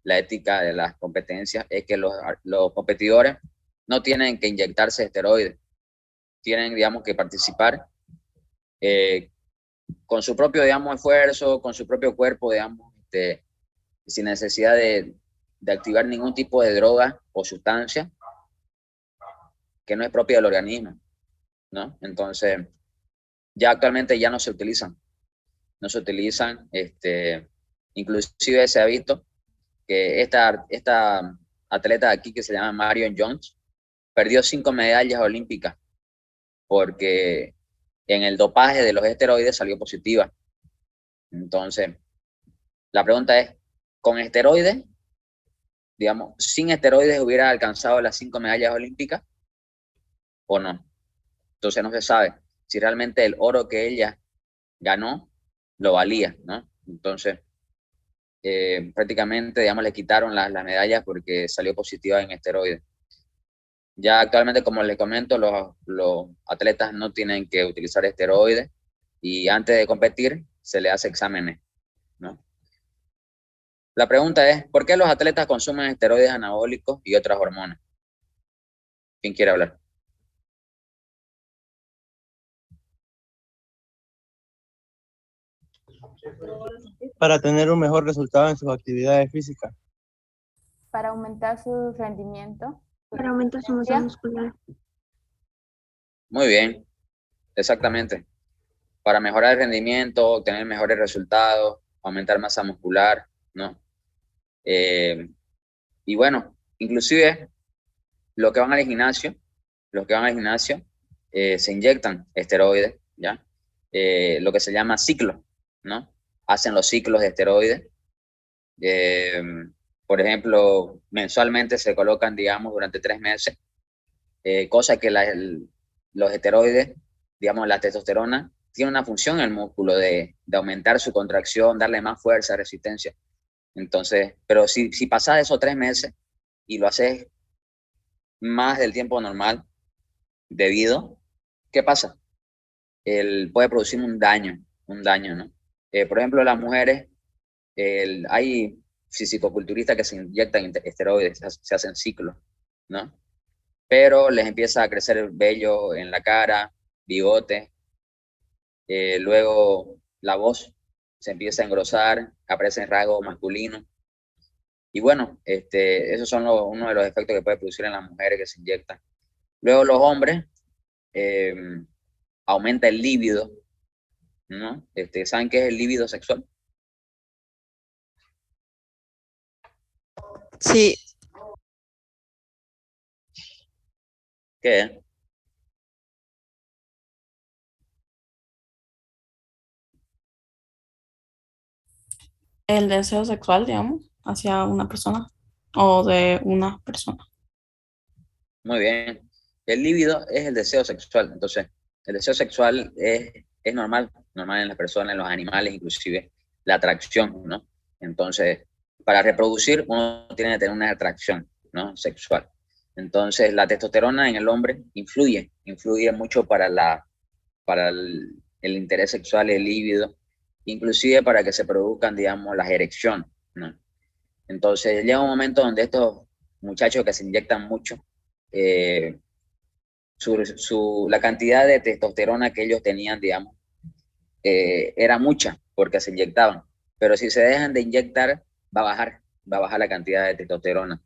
la ética de las competencias es que los competidores no tienen que inyectarse esteroides, tienen, digamos, que participar con su propio, digamos, esfuerzo, con su propio cuerpo, digamos, sin necesidad de activar ningún tipo de droga o sustancia que no es propia del organismo, ¿no? Entonces, ya actualmente ya no se utilizan, inclusive se ha visto que esta atleta de aquí que se llama Marion Jones perdió 5 medallas olímpicas porque en el dopaje de los esteroides salió positiva. Entonces, la pregunta es, ¿con esteroides, digamos, sin esteroides hubiera alcanzado las 5 medallas olímpicas o no? Entonces no se sabe si realmente el oro que ella ganó lo valía, ¿no? Entonces, prácticamente, digamos, le quitaron las medallas porque salió positiva en esteroides. Ya actualmente, como les comento, los atletas no tienen que utilizar esteroides y antes de competir se le hace exámenes, ¿no? La pregunta es, ¿por qué los atletas consumen esteroides anabólicos y otras hormonas? ¿Quién quiere hablar? Para tener un mejor resultado en sus actividades físicas. Para aumentar su rendimiento. Para aumentar su masa muscular. Muy bien, exactamente. Para mejorar el rendimiento, obtener mejores resultados, aumentar masa muscular, ¿no? Y bueno, inclusive los que van al gimnasio, se inyectan esteroides, ¿ya? Lo que se llama ciclo, ¿no? Hacen los ciclos de esteroides. Por ejemplo, mensualmente se colocan, digamos, durante 3 meses, cosa que los esteroides, digamos, la testosterona, tiene una función en el músculo de aumentar su contracción, darle más fuerza, resistencia. Entonces, pero si pasas esos 3 meses y lo haces más del tiempo normal, debido, ¿qué pasa? Puede producir un daño, ¿no? Por ejemplo, las mujeres, hay fisicoculturistas que se inyectan esteroides, se hacen ciclos, ¿no? Pero les empieza a crecer vello en la cara, bigote, luego la voz se empieza a engrosar, aparecen rasgos masculinos. Y bueno, esos son uno de los efectos que puede producir en las mujeres que se inyectan. Luego los hombres, aumenta el líbido, ¿no? ¿Saben qué es el líbido sexual? Sí. ¿Qué es? El deseo sexual, digamos, hacia una persona o de una persona. Muy bien. El líbido es el deseo sexual. Entonces, el deseo sexual es normal en las personas, en los animales, inclusive la atracción, ¿no? Entonces, para reproducir uno tiene que tener una atracción, ¿no? Sexual. Entonces, la testosterona en el hombre influye mucho para el interés sexual, el líbido, inclusive para que se produzcan, digamos, las erecciones, ¿no? Entonces, llega un momento donde estos muchachos que se inyectan mucho, la cantidad de testosterona que ellos tenían, digamos, era mucha porque se inyectaban. Pero si se dejan de inyectar, va a bajar la cantidad de testosterona.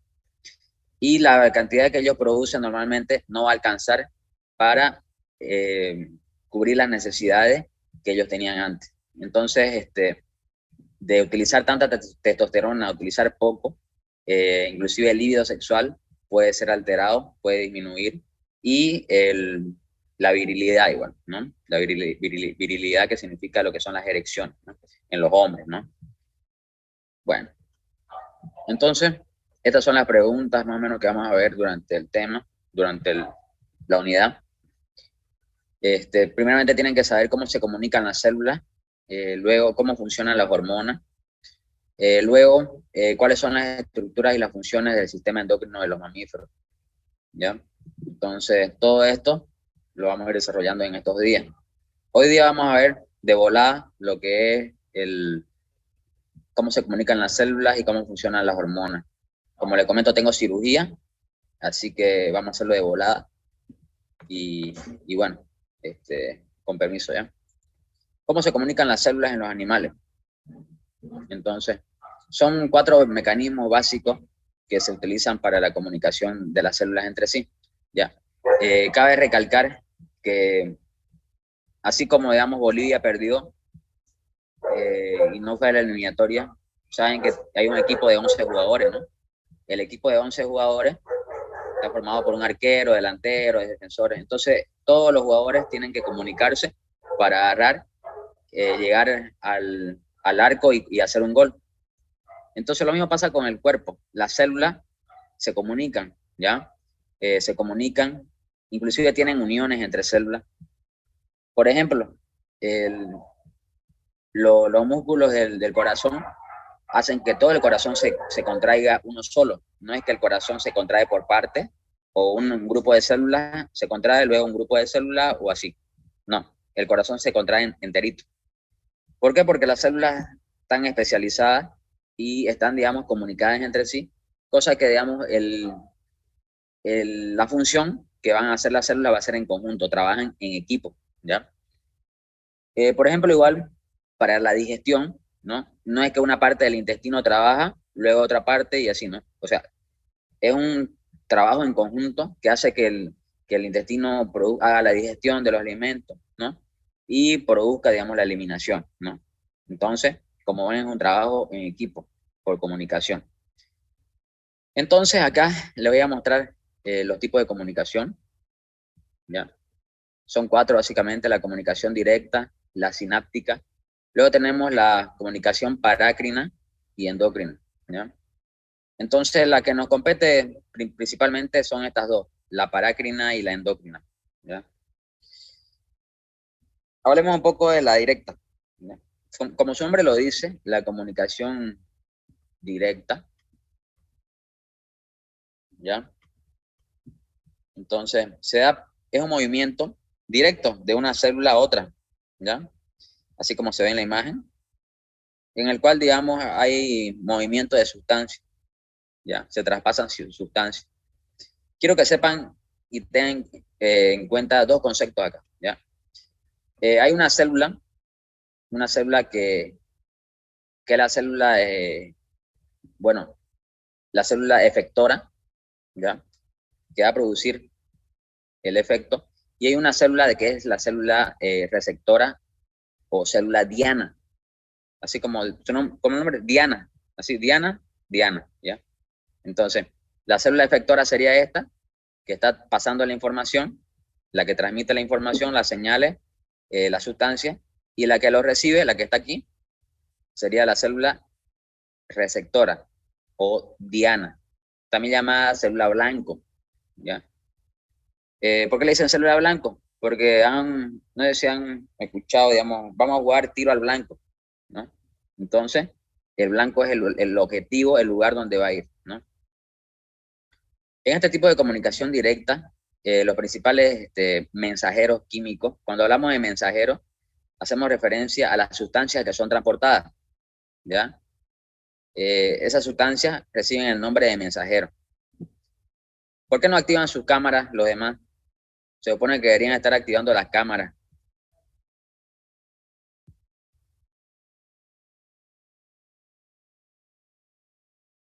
Y la cantidad que ellos producen normalmente no va a alcanzar para cubrir las necesidades que ellos tenían antes. Entonces, de utilizar tanta testosterona a utilizar poco, inclusive el líbido sexual puede ser alterado, puede disminuir, y la virilidad igual, ¿no? La virilidad que significa lo que son las erecciones, ¿no? En los hombres, ¿no? Bueno, entonces, estas son las preguntas más o menos que vamos a ver durante el tema, durante la unidad. Primeramente tienen que saber cómo se comunican las células, luego cómo funcionan las hormonas, luego cuáles son las estructuras y las funciones del sistema endocrino de los mamíferos, ¿ya? Entonces, todo esto lo vamos a ir desarrollando en estos días. Hoy día vamos a ver de volada lo que es cómo se comunican las células y cómo funcionan las hormonas. Como le comento, tengo cirugía, así que vamos a hacerlo de volada. Y bueno, con permiso ya. ¿Cómo se comunican las células en los animales? Entonces, son 4 mecanismos básicos que se utilizan para la comunicación de las células entre sí. Ya. Cabe recalcar que así como, digamos, Bolivia perdió y no fue a la eliminatoria, saben que hay un equipo de 11 jugadores, ¿no? El equipo de 11 jugadores está formado por un arquero, delantero, defensores. Entonces, todos los jugadores tienen que comunicarse para agarrar, llegar al arco y hacer un gol. Entonces, lo mismo pasa con el cuerpo. Las células se comunican, ¿ya? Se comunican, inclusive tienen uniones entre células. Por ejemplo, los músculos del corazón hacen que todo el corazón se contraiga uno solo. No es que el corazón se contrae por partes, o un grupo de células se contrae, luego un grupo de células, o así. No, el corazón se contrae enterito. ¿Por qué? Porque las células están especializadas y están, digamos, comunicadas entre sí, cosa que, digamos, la función que van a hacer las células va a ser en conjunto, trabajan en equipo, ¿ya? Por ejemplo, igual, para la digestión, ¿no? No es que una parte del intestino trabaja, luego otra parte y así, ¿no? O sea, es un trabajo en conjunto que hace que el intestino haga la digestión de los alimentos, ¿no? Y produzca, digamos, la eliminación, ¿no? Entonces, como ven, es un trabajo en equipo, por comunicación. Entonces, acá le voy a mostrar los tipos de comunicación, ¿ya? Son 4 básicamente: la comunicación directa, la sináptica. Luego tenemos la comunicación parácrina y endócrina, ¿ya? Entonces, la que nos compete principalmente son estas 2, la parácrina y la endócrina, ¿ya? Hablemos un poco de la directa, ¿ya? Como su nombre lo dice, la comunicación directa, ¿ya? Entonces, es un movimiento directo de una célula a otra, ¿ya? Así como se ve en la imagen, en el cual, digamos, hay movimiento de sustancias, ¿ya? Se traspasan sustancias. Quiero que sepan y tengan en cuenta 2 conceptos acá, ¿ya? Hay una célula que es la célula, bueno, la célula efectora, ¿ya? Que va a producir el efecto, y hay una célula que es la célula receptora o célula diana, así como el nombre, diana, así, diana, ¿ya? Entonces, la célula efectora sería esta, que está pasando la información, la que transmite la información, las señales, la sustancia, y la que lo recibe, la que está aquí, sería la célula receptora o diana, también llamada célula blanco, ¿ya? ¿Por qué le dicen célula blanco? Porque no sé si han escuchado, digamos, vamos a jugar tiro al blanco, ¿no? Entonces, el blanco es el objetivo, el lugar donde va a ir, ¿no? En este tipo de comunicación directa, los principales mensajeros químicos, cuando hablamos de mensajeros, hacemos referencia a las sustancias que son transportadas, ¿ya? Esas sustancias reciben el nombre de mensajero. ¿Por qué no activan sus cámaras los demás? Se supone que deberían estar activando las cámaras.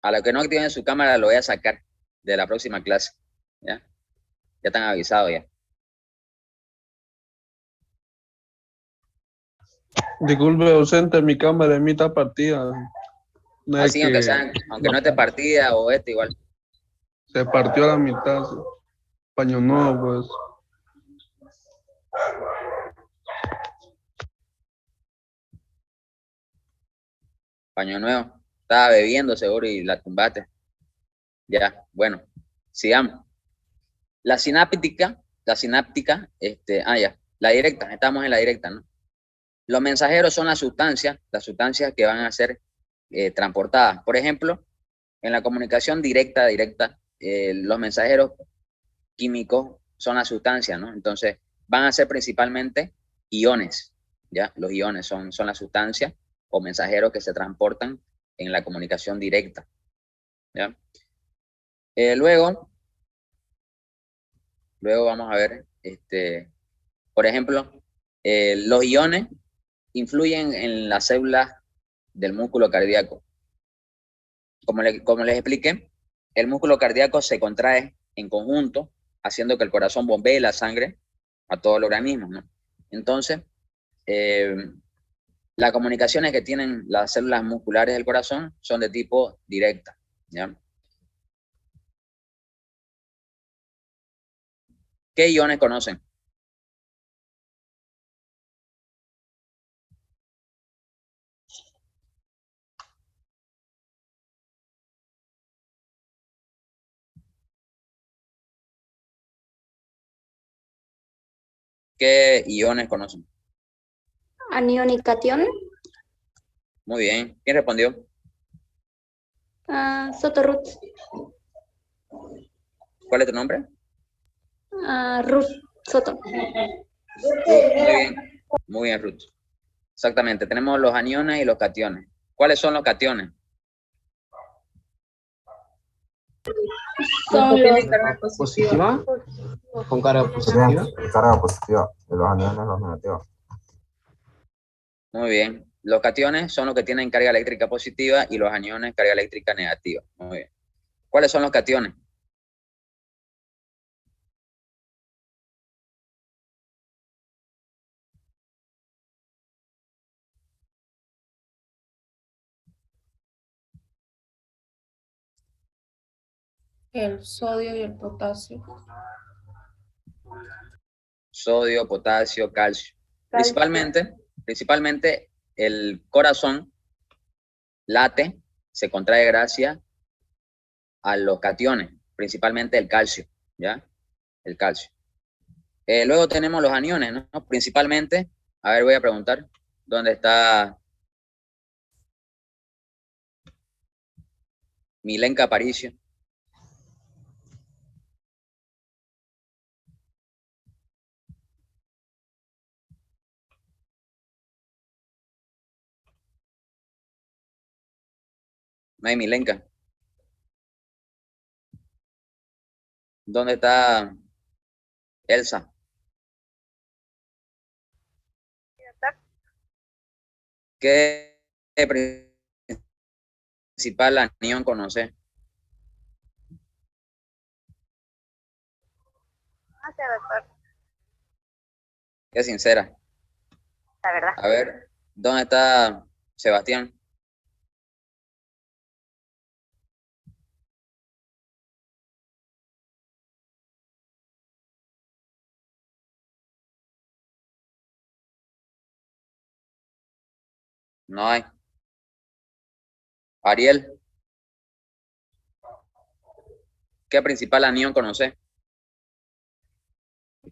A los que no activen su cámara lo voy a sacar de la próxima clase, ¿ya? Ya están avisados ya. Disculpe, ausente, mi cámara en mitad partida. No es Así, que aunque no esté partida o igual. se partió a la mitad. Paño nuevo, pues. Paño nuevo. Estaba bebiendo seguro y la tumbaste. Ya, bueno, sigamos. La sináptica, ya, la directa, estamos en la directa, ¿no? Los mensajeros son las sustancias que van a ser transportadas. Por ejemplo, en la comunicación directa, los mensajeros químicos son las sustancias, ¿no? Entonces, van a ser principalmente iones, ¿ya? Los iones son las sustancias o mensajeros que se transportan en la comunicación directa, ¿ya? Luego vamos a ver, por ejemplo, los iones influyen en las células del músculo cardíaco. Como les expliqué, el músculo cardíaco se contrae en conjunto, haciendo que el corazón bombee la sangre a todo el organismo, ¿no? Entonces, las comunicaciones que tienen las células musculares del corazón son de tipo directa, ¿ya? ¿Qué iones conocen? ¿Qué iones conocen? Anión y catión. Muy bien. ¿Quién respondió? Soto Ruth. ¿Cuál es tu nombre? Ruth Soto. Ruth. Muy bien. Muy bien, Ruth. Exactamente. Tenemos los aniones y los cationes. ¿Cuáles son los cationes? Son los Positiva. Con carga positiva. Carga positiva. De los aniones, los negativos. Muy bien. Los cationes son los que tienen carga eléctrica positiva y los aniones carga eléctrica negativa. Muy bien. ¿Cuáles son los cationes? El sodio y el potasio. Sodio, potasio, calcio. Principalmente el corazón late, se contrae gracias a los cationes, principalmente el calcio, ¿ya? El calcio. Luego tenemos los aniones, ¿no? Principalmente, a ver, voy a preguntar, ¿dónde está Milenka Aparicio? No hay Milenka. ¿Dónde está Elsa? ¿Qué principal anión conoce? No sé, doctor, Qué sincera. la verdad. A ver, ¿dónde está Sebastián? No hay. Ariel, ¿qué principal anión conoce?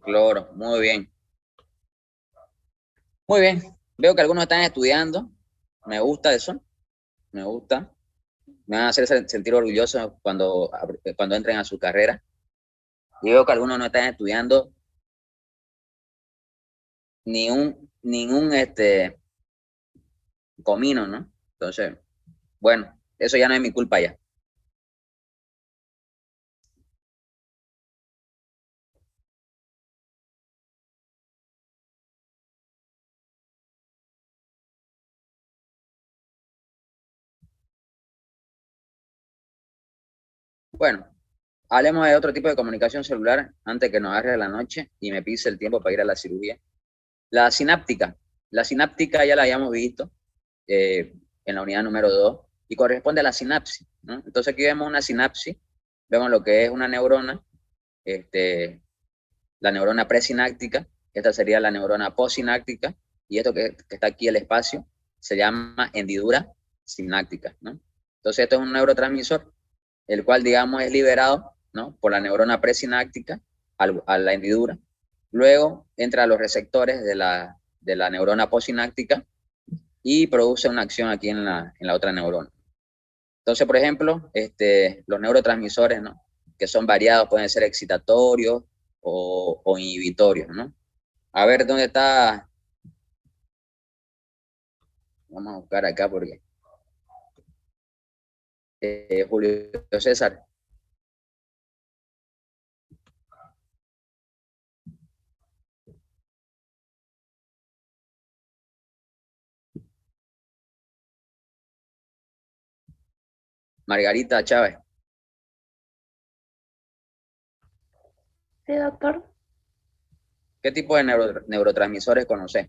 Cloro, muy bien. Muy bien. Veo que algunos están estudiando. Me gusta eso. Me gusta. Me van a hacer sentir orgulloso cuando entren a su carrera. Y veo que algunos no están estudiando ningún comino, ¿no? Entonces, bueno, eso ya no es mi culpa ya. Bueno, hablemos de otro tipo de comunicación celular antes que nos agarre la noche y me pise el tiempo para ir a la cirugía. La sináptica. La sináptica ya la habíamos visto en la unidad número 2 y corresponde a la sinapsis, ¿no? Entonces aquí vemos una sinapsis, vemos lo que es una neurona, la neurona presináptica, esta sería la neurona postsináptica, y esto que está aquí el espacio se llama hendidura sináptica, ¿no? Entonces esto es un neurotransmisor, el cual, digamos, es liberado, ¿no?, por la neurona presináptica a la hendidura, luego entra a los receptores de la neurona postsináptica y produce una acción aquí en la otra neurona. Entonces, por ejemplo, los neurotransmisores, ¿no?, que son variados, pueden ser excitatorios o inhibitorios, ¿no? A ver, ¿dónde está? Vamos a buscar acá porque Julio César. Margarita Chávez. Sí, doctor. ¿Qué tipo de neurotransmisores conoces?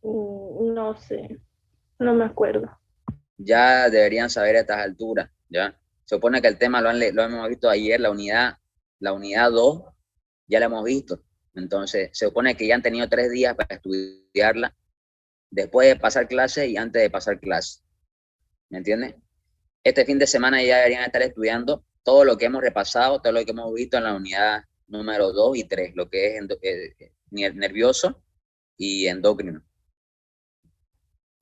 No sé, no me acuerdo. Ya deberían saber a estas alturas, ¿ya? Se supone que el tema lo hemos visto ayer, la unidad 2 ya la hemos visto. Entonces, se supone que ya han tenido 3 días para estudiarla, después de pasar clase y antes de pasar clase. ¿Me entiendes? Este fin de semana ya deberían estar estudiando todo lo que hemos repasado, todo lo que hemos visto en la unidad número 2 y 3, lo que es nervioso y endocrino.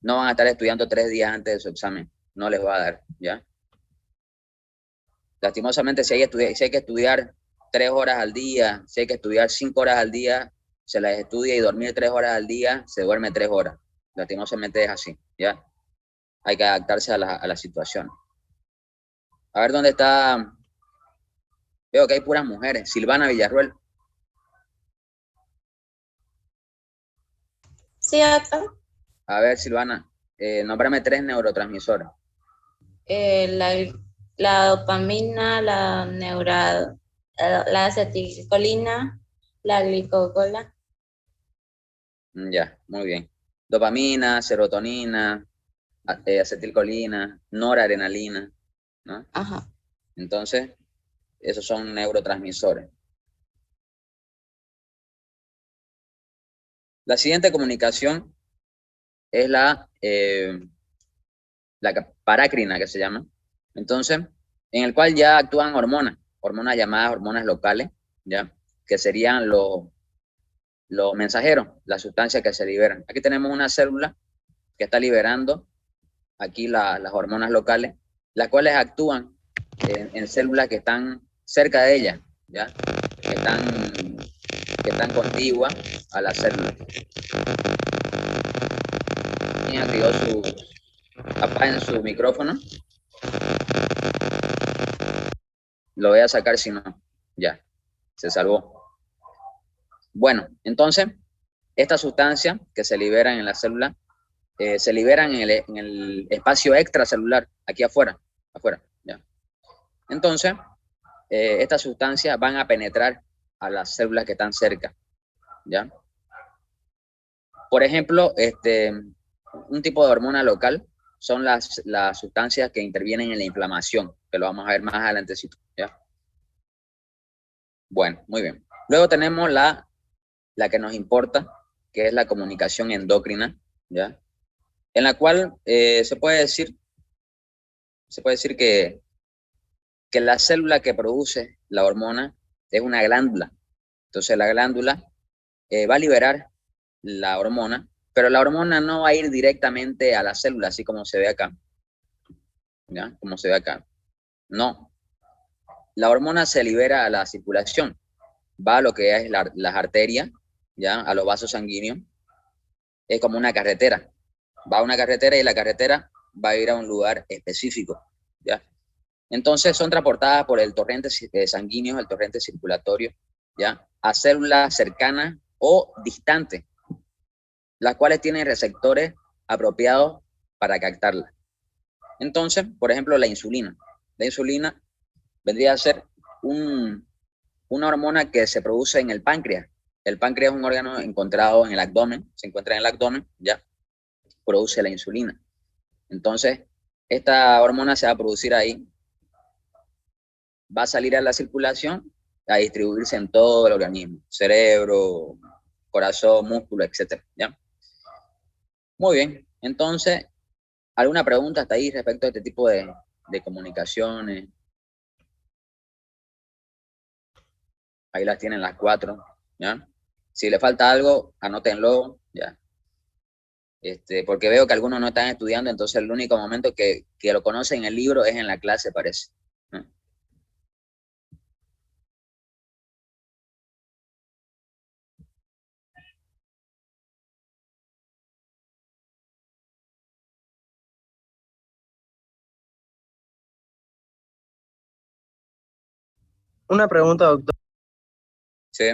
No van a estar estudiando 3 días antes de su examen, no les va a dar, ¿ya? Lastimosamente, si hay que estudiar 3 horas al día, si hay que estudiar 5 horas al día, se las estudia, y dormir 3 horas al día, se duerme 3 horas. Lastimosamente es así, ¿ya? Hay que adaptarse a la situación. A ver dónde está. Veo que hay puras mujeres. Silvana Villarruel. Sí, doctor. A ver, Silvana, nómbrame 3 neurotransmisores. La, la dopamina, la acetilcolina, la glicocola. Ya, muy bien. Dopamina, serotonina, acetilcolina, noradrenalina, ¿no? Ajá. Entonces, esos son neurotransmisores. La siguiente comunicación es la parácrina, que se llama. Entonces, en el cual ya actúan hormonas llamadas hormonas locales, ¿ya? Que serían los mensajeros, las sustancias que se liberan. Aquí tenemos una célula que está liberando aquí las hormonas locales, las cuales actúan en células que están cerca de ella, ¿ya? Que están contiguas a la célula. ¿Quién activó apaguen su micrófono? Lo voy a sacar si no. Ya, se salvó. Bueno, entonces, estas sustancias que se liberan en la célula, se liberan en el espacio extracelular, aquí afuera, ¿ya? Entonces, estas sustancias van a penetrar a las células que están cerca, ¿ya? Por ejemplo, un tipo de hormona local son las sustancias que intervienen en la inflamación, que lo vamos a ver más adelantecito, ¿ya? Bueno, muy bien. Luego tenemos la que nos importa, que es la comunicación endocrina, ¿ya? En la cual se puede decir que la célula que produce la hormona es una glándula. Entonces la glándula va a liberar la hormona, pero la hormona no va a ir directamente a la célula, así como se ve acá, ¿ya? Como se ve acá. No. La hormona se libera a la circulación, va a lo que es las arterias, ¿ya? A los vasos sanguíneos. Es como una carretera. Va a una carretera y la carretera va a ir a un lugar específico, ¿ya? Entonces son transportadas por el torrente sanguíneo, el torrente circulatorio, ¿ya? A células cercanas o distantes, las cuales tienen receptores apropiados para captarla. Entonces, por ejemplo, la insulina. La insulina vendría a ser una hormona que se produce en el páncreas. El páncreas es un órgano encontrado en el abdomen, se encuentra en el abdomen, ya produce la insulina. Entonces, esta hormona se va a producir ahí, va a salir a la circulación, a distribuirse en todo el organismo, cerebro, corazón, músculo, etcétera, ¿ya? Muy bien, entonces, ¿alguna pregunta hasta ahí respecto a este tipo de comunicaciones? Ahí las tienen las 4, ¿ya? Si le falta algo, anótenlo, ¿ya? Porque veo que algunos no están estudiando, entonces el único momento que lo conocen en el libro es en la clase, parece, ¿no? Una pregunta, doctor. ¿Sí?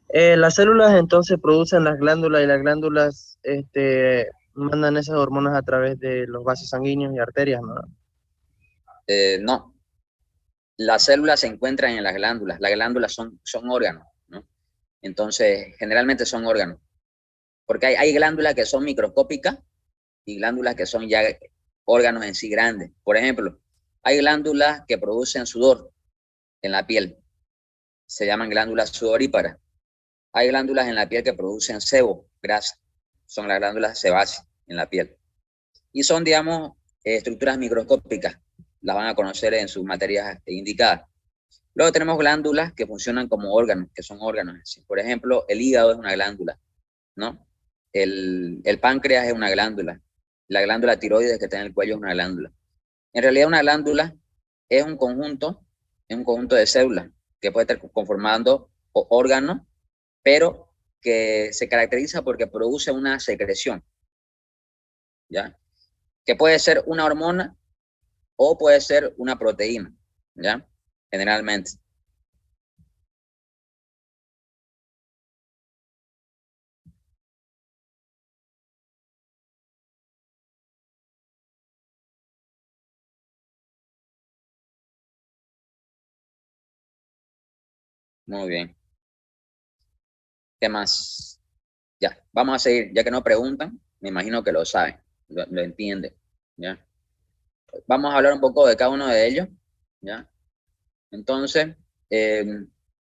Las células entonces producen las glándulas y las glándulas mandan esas hormonas a través de los vasos sanguíneos y arterias, ¿no? No. Las células se encuentran en las glándulas. Las glándulas son órganos, ¿no? Entonces, generalmente son órganos. Porque hay glándulas que son microscópicas y glándulas que son ya órganos en sí grandes. Por ejemplo, hay glándulas que producen sudor en la piel. Se llaman glándulas sudoríparas. Hay glándulas en la piel que producen sebo, grasa. Son las glándulas sebáceas en la piel. Y son, digamos, estructuras microscópicas. Las van a conocer en sus materias indicadas. Luego tenemos glándulas que funcionan como órganos, que son órganos. Por ejemplo, el hígado es una glándula, ¿no? El páncreas es una glándula. La glándula tiroides que está en el cuello es una glándula. En realidad una glándula es un conjunto de células que puede estar conformando órganos, pero que se caracteriza porque produce una secreción, ¿ya? Que puede ser una hormona o puede ser una proteína, ¿ya? Generalmente. Muy bien. ¿Qué más? Ya, vamos a seguir. Ya que no preguntan, me imagino que lo saben, lo entienden, ¿ya? Vamos a hablar un poco de cada uno de ellos, ¿ya? Entonces,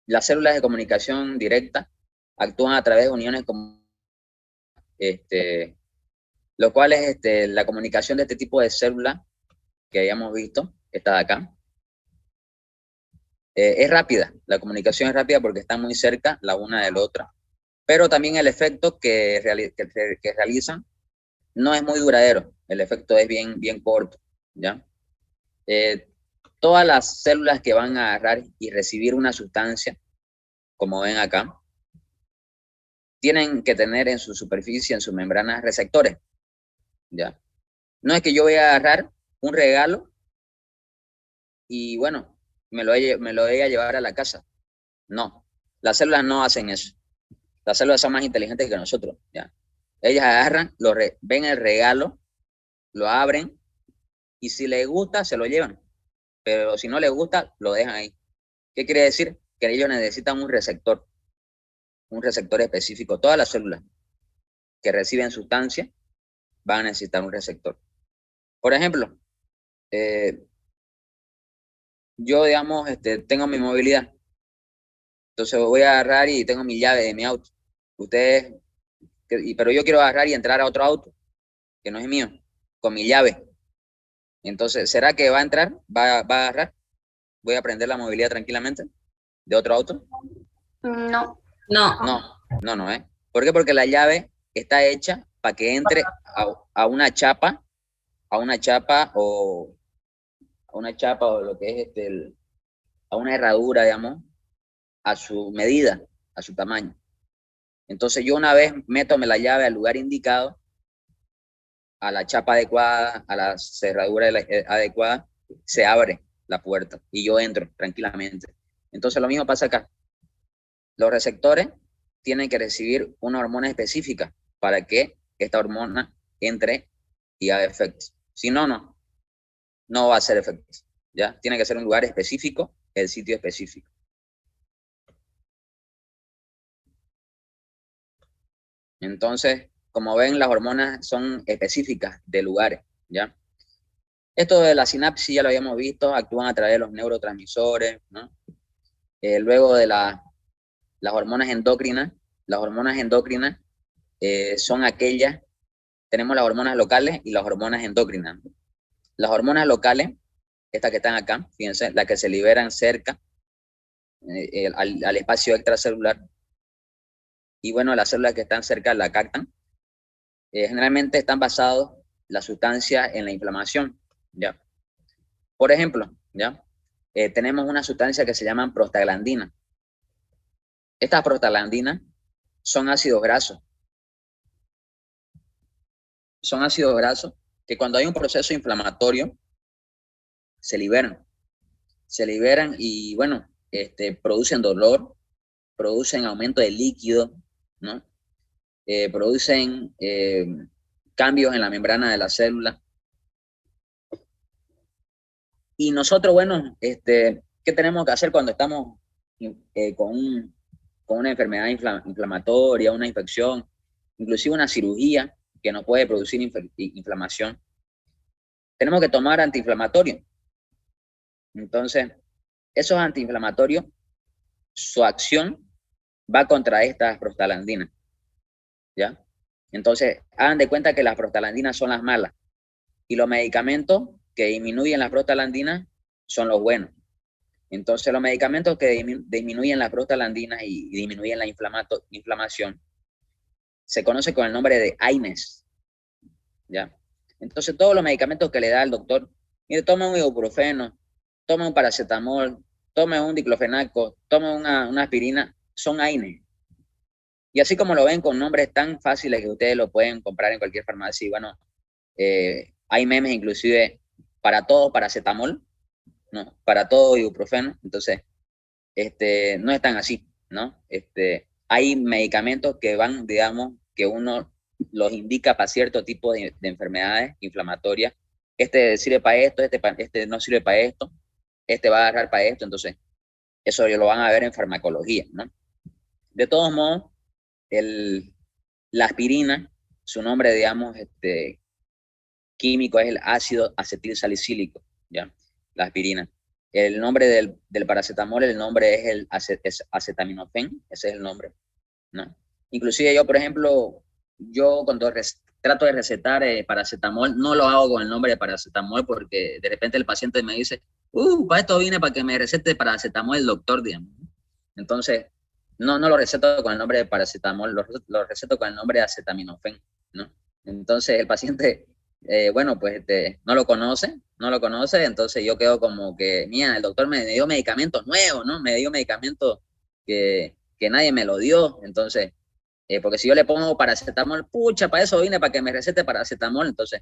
las células de comunicación directa actúan a través de uniones lo cual es la comunicación de este tipo de células que hayamos visto, esta de acá. Es rápida, la comunicación es rápida porque están muy cerca la una de la otra, pero también el efecto que realizan no es muy duradero, el efecto es bien corto, ¿ya? Todas las células que van a agarrar y recibir una sustancia, como ven acá, tienen que tener en su superficie, en sus membranas, receptores, ¿ya? No es que yo voy a agarrar un regalo y bueno, me lo voy a llevar a la casa. No, las células no hacen eso. Las células son más inteligentes que nosotros, ¿ya? Ellas agarran, ven el regalo, lo abren y si les gusta, se lo llevan. Pero si no les gusta, lo dejan ahí. ¿Qué quiere decir? Que ellos necesitan un receptor específico. Todas las células que reciben sustancia van a necesitar un receptor. Por ejemplo, yo, digamos, tengo mi movilidad. Entonces voy a agarrar y tengo mi llave de mi auto. Ustedes, pero yo quiero agarrar y entrar a otro auto, que no es mío, con mi llave. Entonces, ¿será que va a entrar? ¿Va a agarrar? ¿Voy a prender la movilidad tranquilamente de otro auto? No. No. No, ¿eh? ¿Por qué? Porque la llave está hecha para que entre a una chapa o lo que es a una herradura, digamos, a su medida, a su tamaño. Entonces yo una vez meto la llave al lugar indicado, a la chapa adecuada, a la cerradura adecuada, se abre la puerta y yo entro tranquilamente. Entonces lo mismo pasa acá. Los receptores tienen que recibir una hormona específica para que esta hormona entre y haga efecto. Si no, no va a hacer efecto, ¿ya? Tiene que ser un lugar específico, el sitio específico. Entonces, como ven, las hormonas son específicas de lugares, ¿ya? Esto de la sinapsis ya lo habíamos visto, actúan a través de los neurotransmisores, ¿no? Luego de las hormonas endocrinas son aquellas, tenemos las hormonas locales y las hormonas endocrinas. Las hormonas locales, estas que están acá, fíjense, las que se liberan cerca al espacio extracelular, y bueno, las células que están cerca la captan. Generalmente están basados las sustancias en la inflamación, ¿ya? Por ejemplo, ¿ya? Tenemos una sustancia que se llaman prostaglandinas. Estas prostaglandinas son ácidos grasos. Son ácidos grasos que cuando hay un proceso inflamatorio se liberan se liberan y, bueno, producen dolor, producen aumento de líquido, ¿no? Producen cambios en la membrana de la célula. Y nosotros, bueno, ¿qué tenemos que hacer cuando estamos con una enfermedad inflamatoria, una infección, inclusive una cirugía que nos puede producir inflamación? Tenemos que tomar antiinflamatorios. Entonces, esos antiinflamatorios, su acción va contra estas prostaglandinas, ¿ya? Entonces, hagan de cuenta que las prostaglandinas son las malas y los medicamentos que disminuyen las prostaglandinas son los buenos. Entonces, los medicamentos que disminuyen las prostaglandinas y disminuyen la inflamación se conoce con el nombre de AINES, ¿ya? Entonces, todos los medicamentos que le da el doctor, mire, toma un ibuprofeno, toma un paracetamol, tome un diclofenaco, tome una aspirina, son AINES. Y así como lo ven con nombres tan fáciles que ustedes lo pueden comprar en cualquier farmacia, y bueno, hay memes inclusive para todo paracetamol, ¿no? Para todo ibuprofeno. Entonces, no es tan así, ¿no? Hay medicamentos que van, digamos, que uno los indica para cierto tipo de enfermedades inflamatorias. Sirve para esto, este no sirve para esto, va a agarrar para esto. Entonces, eso lo van a ver en farmacología, ¿no? De todos modos, la aspirina, su nombre, digamos, químico es el ácido acetil salicílico, ¿ya? La aspirina. El nombre del paracetamol, el nombre es es acetaminofén, ese es el nombre, ¿no? Inclusive yo, por ejemplo, yo cuando trato de recetar paracetamol, no lo hago con el nombre de paracetamol porque de repente el paciente me dice, para esto vine para que me recete paracetamol el doctor, digamos. Entonces, no lo receto con el nombre de paracetamol, lo receto con el nombre de acetaminofén, ¿no? Entonces el paciente, bueno, pues no lo conoce, entonces yo quedo como que, mira, el doctor me dio medicamentos nuevos, ¿no? Me dio medicamentos que nadie me lo dio. Entonces, porque si yo le pongo paracetamol, pucha, para eso vine, para que me recete paracetamol. Entonces,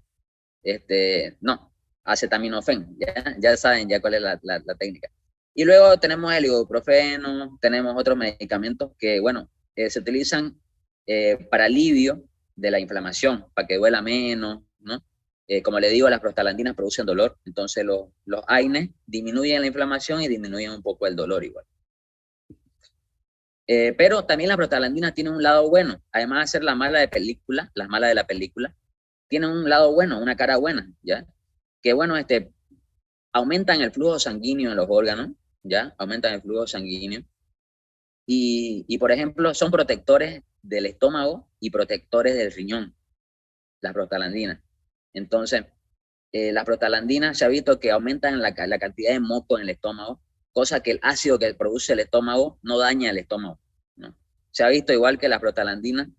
no, acetaminofén, ya saben ya cuál es la técnica. Y luego tenemos el ibuprofeno, tenemos otros medicamentos que, bueno, se utilizan para alivio de la inflamación, para que duela menos, ¿no? Como le digo, las prostaglandinas producen dolor, entonces los AINES disminuyen la inflamación y disminuyen un poco el dolor igual. Pero también la prostaglandina tiene un lado bueno, además de ser la mala de la película, tiene un lado bueno, una cara buena, ¿ya? Que bueno, aumentan el flujo sanguíneo en los órganos, ¿ya? Aumentan el flujo sanguíneo. Y por ejemplo, son protectores del estómago y protectores del riñón, las prostaglandinas. Entonces, las prostaglandinas se ha visto que aumentan la cantidad de moco en el estómago, cosa que el ácido que produce el estómago no daña el estómago, ¿no? Se ha visto igual que las prostaglandinas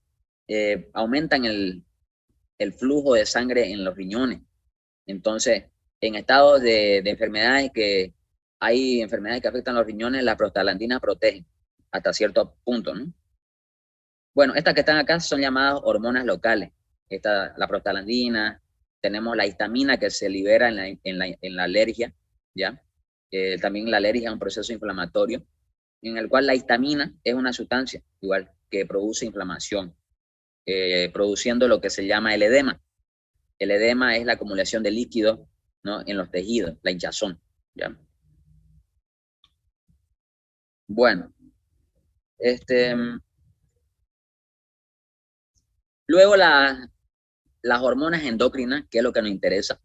aumentan el flujo de sangre en los riñones. Entonces, en estados de enfermedades hay enfermedades que afectan los riñones, la prostaglandina protege hasta cierto punto, ¿no? Bueno, estas que están acá son llamadas hormonas locales. La prostaglandina, tenemos la histamina que se libera en la alergia, ¿ya? También la alergia es un proceso inflamatorio, en el cual la histamina es una sustancia, igual, que produce inflamación, produciendo lo que se llama el edema. El edema es la acumulación de líquidos, ¿no? En los tejidos, la hinchazón, ¿ya? Bueno, luego las hormonas endocrinas, que es lo que nos interesa.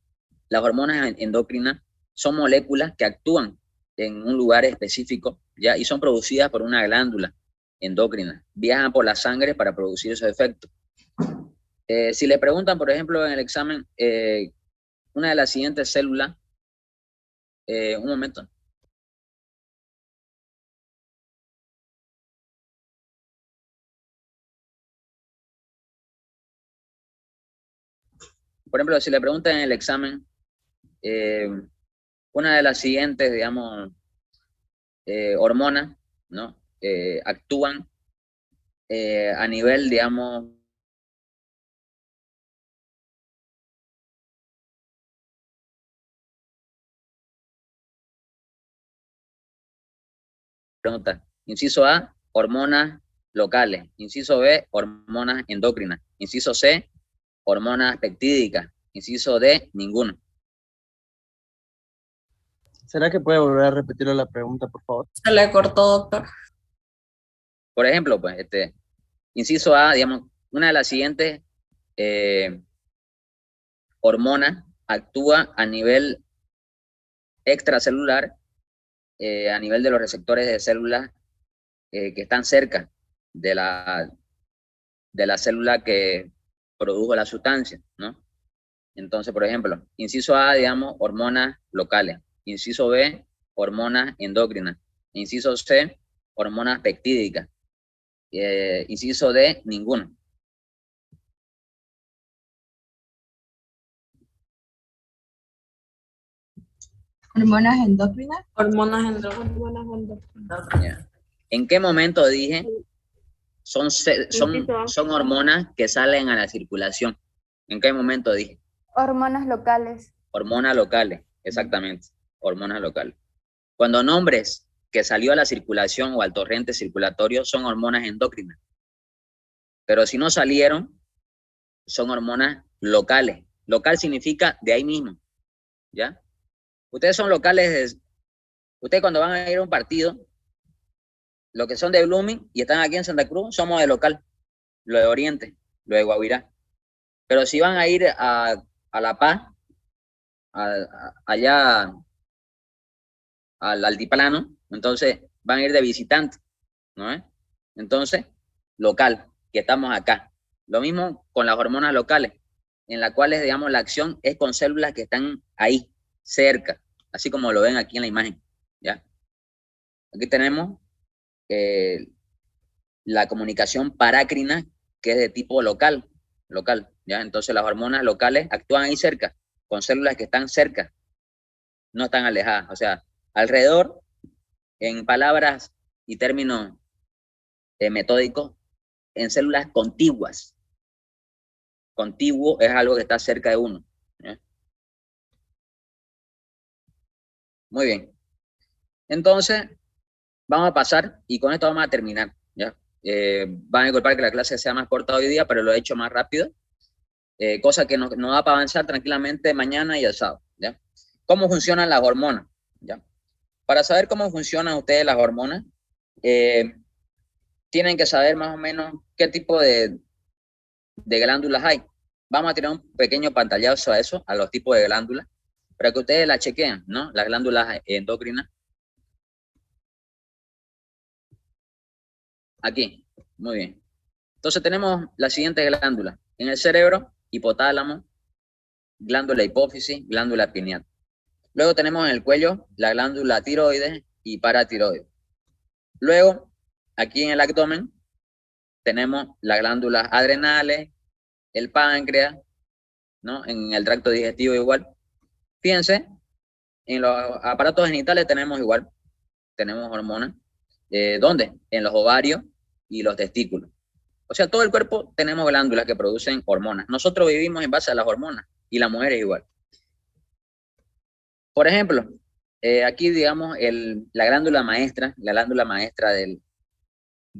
Las hormonas endocrinas son moléculas que actúan en un lugar específico, ¿ya? Y son producidas por una glándula endocrina. Viajan por la sangre para producir esos efectos. Si le preguntan, por ejemplo, en el examen, una de las siguientes células, un momento. Por ejemplo, si le preguntan en el examen, una de las siguientes, digamos, hormonas, ¿no? Actúan a nivel, digamos, pregunta. Inciso A, hormonas locales. Inciso B, hormonas endócrinas. Inciso C, hormonas peptídicas. Inciso D, ninguno. ¿Será que puede volver a repetirle la pregunta, por favor? Se le cortó, doctor. Por ejemplo, pues, inciso A, digamos, una de las siguientes hormonas actúa a nivel extracelular, a nivel de los receptores de células que están cerca de la célula que produjo la sustancia, ¿no? Entonces, por ejemplo, inciso A, digamos, hormonas locales. Inciso B, hormonas endócrinas. Inciso C, hormonas peptídicas. Inciso D, ninguno. ¿Hormonas endócrinas? Hormonas endócrinas. Ya. ¿En qué momento dije son hormonas que salen a la circulación? ¿En qué momento dije? Hormonas locales. Hormonas locales, exactamente, hormonas locales. Cuando nombres que salió a la circulación o al torrente circulatorio son hormonas endócrinas. Pero si no salieron, son hormonas locales. Local significa de ahí mismo, ¿ya? Ustedes son locales, ustedes cuando van a ir a un partido, los que son de Blooming y están aquí en Santa Cruz, somos de local, lo de Oriente, lo de Guavirá. Pero si van a ir a La Paz, allá al altiplano, entonces van a ir de visitante, ¿no es? Entonces, local, que estamos acá. Lo mismo con las hormonas locales, en las cuales, digamos, la acción es con células que están ahí, cerca, así como lo ven aquí en la imagen, ¿ya? Aquí tenemos la comunicación parácrina, que es de tipo local, ¿ya? Entonces las hormonas locales actúan ahí cerca, con células que están cerca, no están alejadas, o sea, alrededor, en palabras y términos metódicos, en células contiguas. Contiguo es algo que está cerca de uno, ¿ya? Muy bien. Entonces, vamos a pasar, y con esto vamos a terminar, ¿ya? Van a disculpar que la clase sea más corta hoy día, pero lo he hecho más rápido, cosa que nos da para avanzar tranquilamente mañana y el sábado, ¿ya? ¿Cómo funcionan las hormonas? ¿Ya? Para saber cómo funcionan ustedes las hormonas, tienen que saber más o menos qué tipo de glándulas hay. Vamos a tirar un pequeño pantallazo a eso, a los tipos de glándulas, para que ustedes la chequeen, ¿no? Las glándulas endócrinas. Aquí, muy bien. Entonces tenemos las siguientes glándulas. En el cerebro, hipotálamo, glándula hipófisis, glándula pineal. Luego tenemos en el cuello la glándula tiroides y paratiroides. Luego, aquí en el abdomen, tenemos las glándulas adrenales, el páncreas, ¿no? En el tracto digestivo igual. Fíjense, en los aparatos genitales tenemos igual, tenemos hormonas. ¿Dónde? En los ovarios y los testículos. O sea, todo el cuerpo tenemos glándulas que producen hormonas. Nosotros vivimos en base a las hormonas y la mujer es igual. Por ejemplo, aquí digamos la glándula maestra de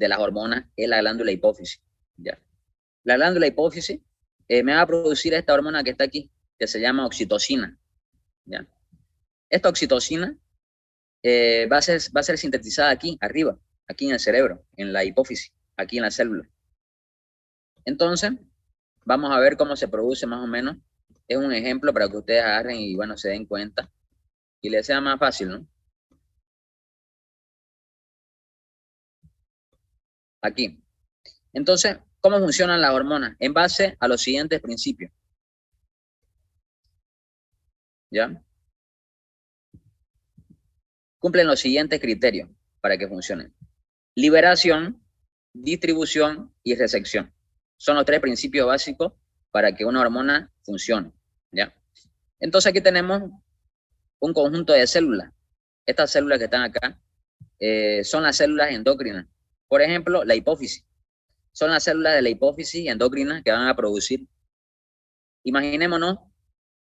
las hormonas es la glándula hipófisis, ¿ya? La glándula hipófisis me va a producir esta hormona que está aquí, que se llama oxitocina, ¿ya? Esta oxitocina va a ser sintetizada aquí, arriba, aquí en el cerebro, en la hipófisis, aquí en la célula. Entonces, vamos a ver cómo se produce más o menos. Es un ejemplo para que ustedes agarren y, bueno, se den cuenta y les sea más fácil, ¿no? Aquí. Entonces, ¿cómo funcionan las hormonas? En base a los siguientes principios. ¿Ya? Cumplen los siguientes criterios para que funcionen. Liberación, distribución y recepción. Son los tres principios básicos para que una hormona funcione, ¿ya? Entonces aquí tenemos un conjunto de células. Estas células que están acá son las células endocrinas. Por ejemplo, la hipófisis. Son las células de la hipófisis endocrina que van a producir. Imaginémonos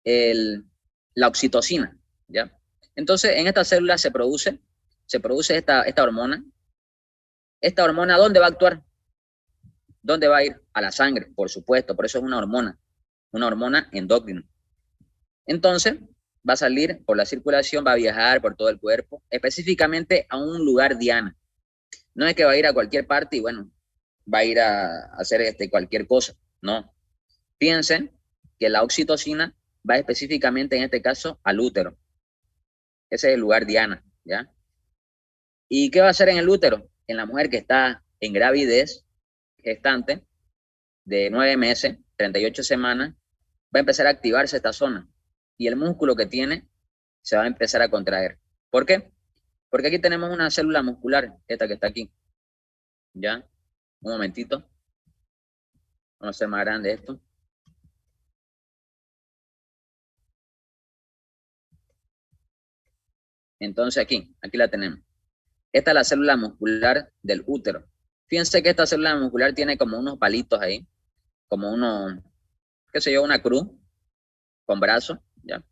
la oxitocina, ¿ya? Entonces, en estas células se produce esta hormona ¿Esta hormona dónde va a actuar? ¿Dónde va a ir? A la sangre, por supuesto, por eso es una hormona endocrina. Entonces, va a salir por la circulación, va a viajar por todo el cuerpo, específicamente a un lugar diana. No es que va a ir a cualquier parte y bueno, va a ir a hacer cualquier cosa, no. Piensen que la oxitocina va específicamente en este caso al útero. Ese es el lugar diana, ¿ya? ¿Y qué va a hacer en el útero? En la mujer que está en gravidez, gestante, de 9 meses, 38 semanas, va a empezar a activarse esta zona y el músculo que tiene se va a empezar a contraer. ¿Por qué? Porque aquí tenemos una célula muscular, esta que está aquí. ¿Ya? Un momentito. Vamos a hacer más grande esto. Entonces aquí la tenemos. Esta es la célula muscular del útero. Fíjense que esta célula muscular tiene como unos palitos ahí, como unos, qué sé yo, una cruz con brazos, ¿ya?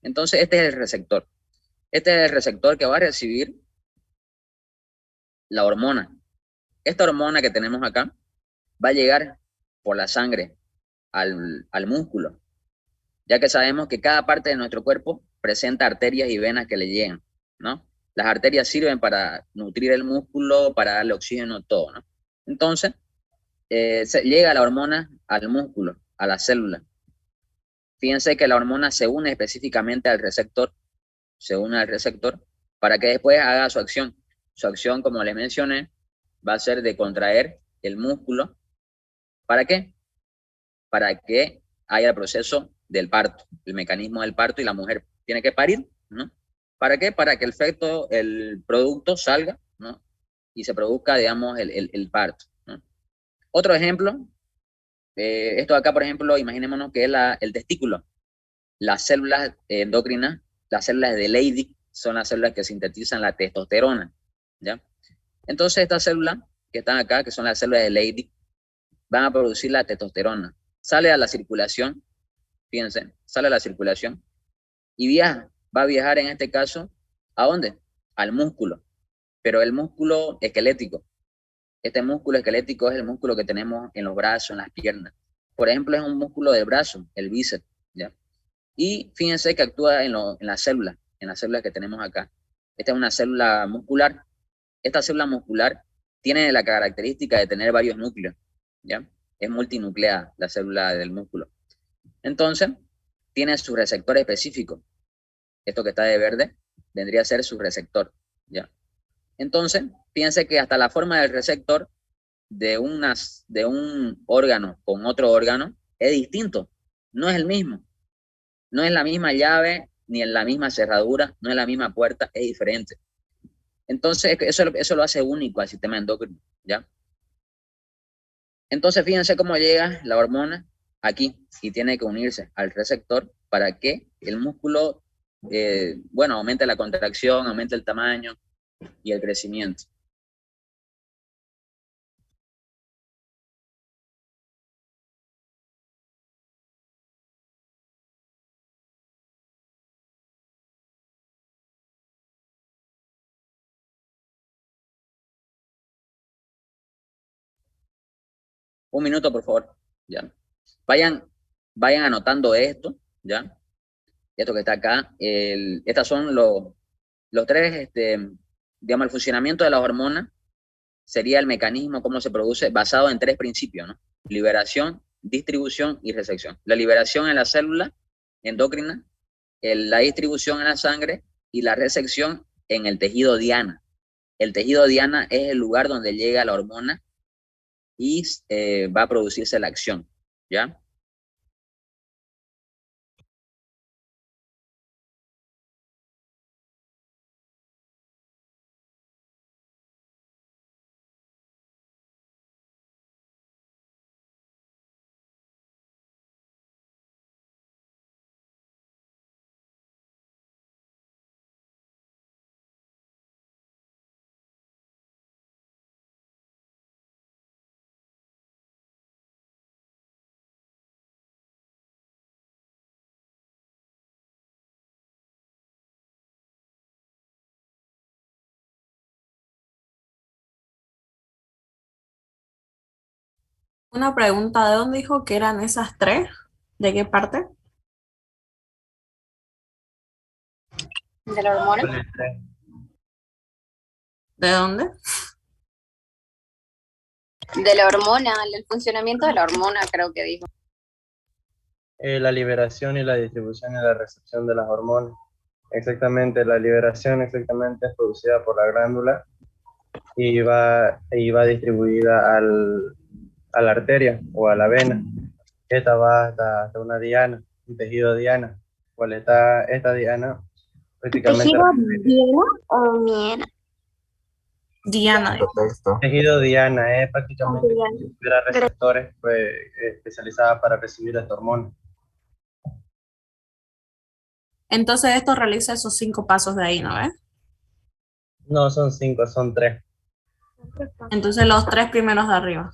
Entonces este es el receptor. Este es el receptor que va a recibir la hormona. Esta hormona que tenemos acá va a llegar por la sangre al músculo, ya que sabemos que cada parte de nuestro cuerpo presenta arterias y venas que le llegan, ¿no? Las arterias sirven para nutrir el músculo, para darle oxígeno, todo, ¿no? Entonces, llega la hormona al músculo, a la célula. Fíjense que la hormona se une específicamente al receptor, se une al receptor para que después haga su acción. Su acción, como les mencioné, va a ser de contraer el músculo. ¿Para qué? Para que haya el proceso del parto, el mecanismo del parto y la mujer tiene que parir, ¿no? ¿Para qué? Para que el producto salga, ¿no? Y se produzca, digamos, el parto, ¿no? Otro ejemplo, esto de acá, por ejemplo, imaginémonos que es el testículo. Las células endocrinas, las células de Leydig, son las células que sintetizan la testosterona, ¿ya? Entonces estas células que están acá, que son las células de Leydig, van a producir la testosterona. Sale a la circulación, fíjense, sale a la circulación y viaja. Va a viajar en este caso, ¿a dónde? Al músculo, pero el músculo esquelético. Este músculo esquelético es el músculo que tenemos en los brazos, en las piernas. Por ejemplo, es un músculo del brazo, el bíceps, ¿ya? Y fíjense que actúa en las células que tenemos acá. Esta es una célula muscular. Esta célula muscular tiene la característica de tener varios núcleos, ¿ya? Es multinucleada la célula del músculo. Entonces, tiene su receptor específico. Esto que está de verde vendría a ser su receptor, ¿ya? Entonces, fíjense que hasta la forma del receptor de un órgano con otro órgano es distinto, no es el mismo. No es la misma llave, ni en la misma cerradura, no es la misma puerta, es diferente. Entonces, eso lo hace único al sistema endocrino, ¿ya? Entonces, fíjense cómo llega la hormona aquí y tiene que unirse al receptor para que el músculo, bueno, aumente la contracción, aumente el tamaño y el crecimiento. Un minuto, por favor, ¿ya? Vayan anotando esto, ¿ya? Esto que está acá. Estas son los tres, digamos, el funcionamiento de las hormonas sería el mecanismo, cómo se produce, basado en tres principios, ¿no? Liberación, distribución y recepción. La liberación en la célula endocrina, la distribución en la sangre y la recepción en el tejido diana. El tejido diana es el lugar donde llega la hormona y va a producirse la acción, ¿ya? Una pregunta, ¿de dónde dijo que eran esas tres? ¿De qué parte? ¿De la hormona? ¿Cuál es tres? ¿De dónde? De la hormona, el funcionamiento de la hormona, creo que dijo. La liberación y la distribución y la recepción de las hormonas. Exactamente, la liberación exactamente es producida por la glándula y va distribuida a la arteria o a la vena. Esta va hasta una diana, un tejido diana. ¿Cuál está esta diana? Prácticamente ¿Tejido diana o miena? Diana. Texto. tejido diana es prácticamente como Diana. si tuviera receptores pues, especializados para recibir esta hormona. Entonces esto realiza esos 5 pasos de ahí, ¿no ves? No, son 5, son 3. Entonces los 3 primeros de arriba.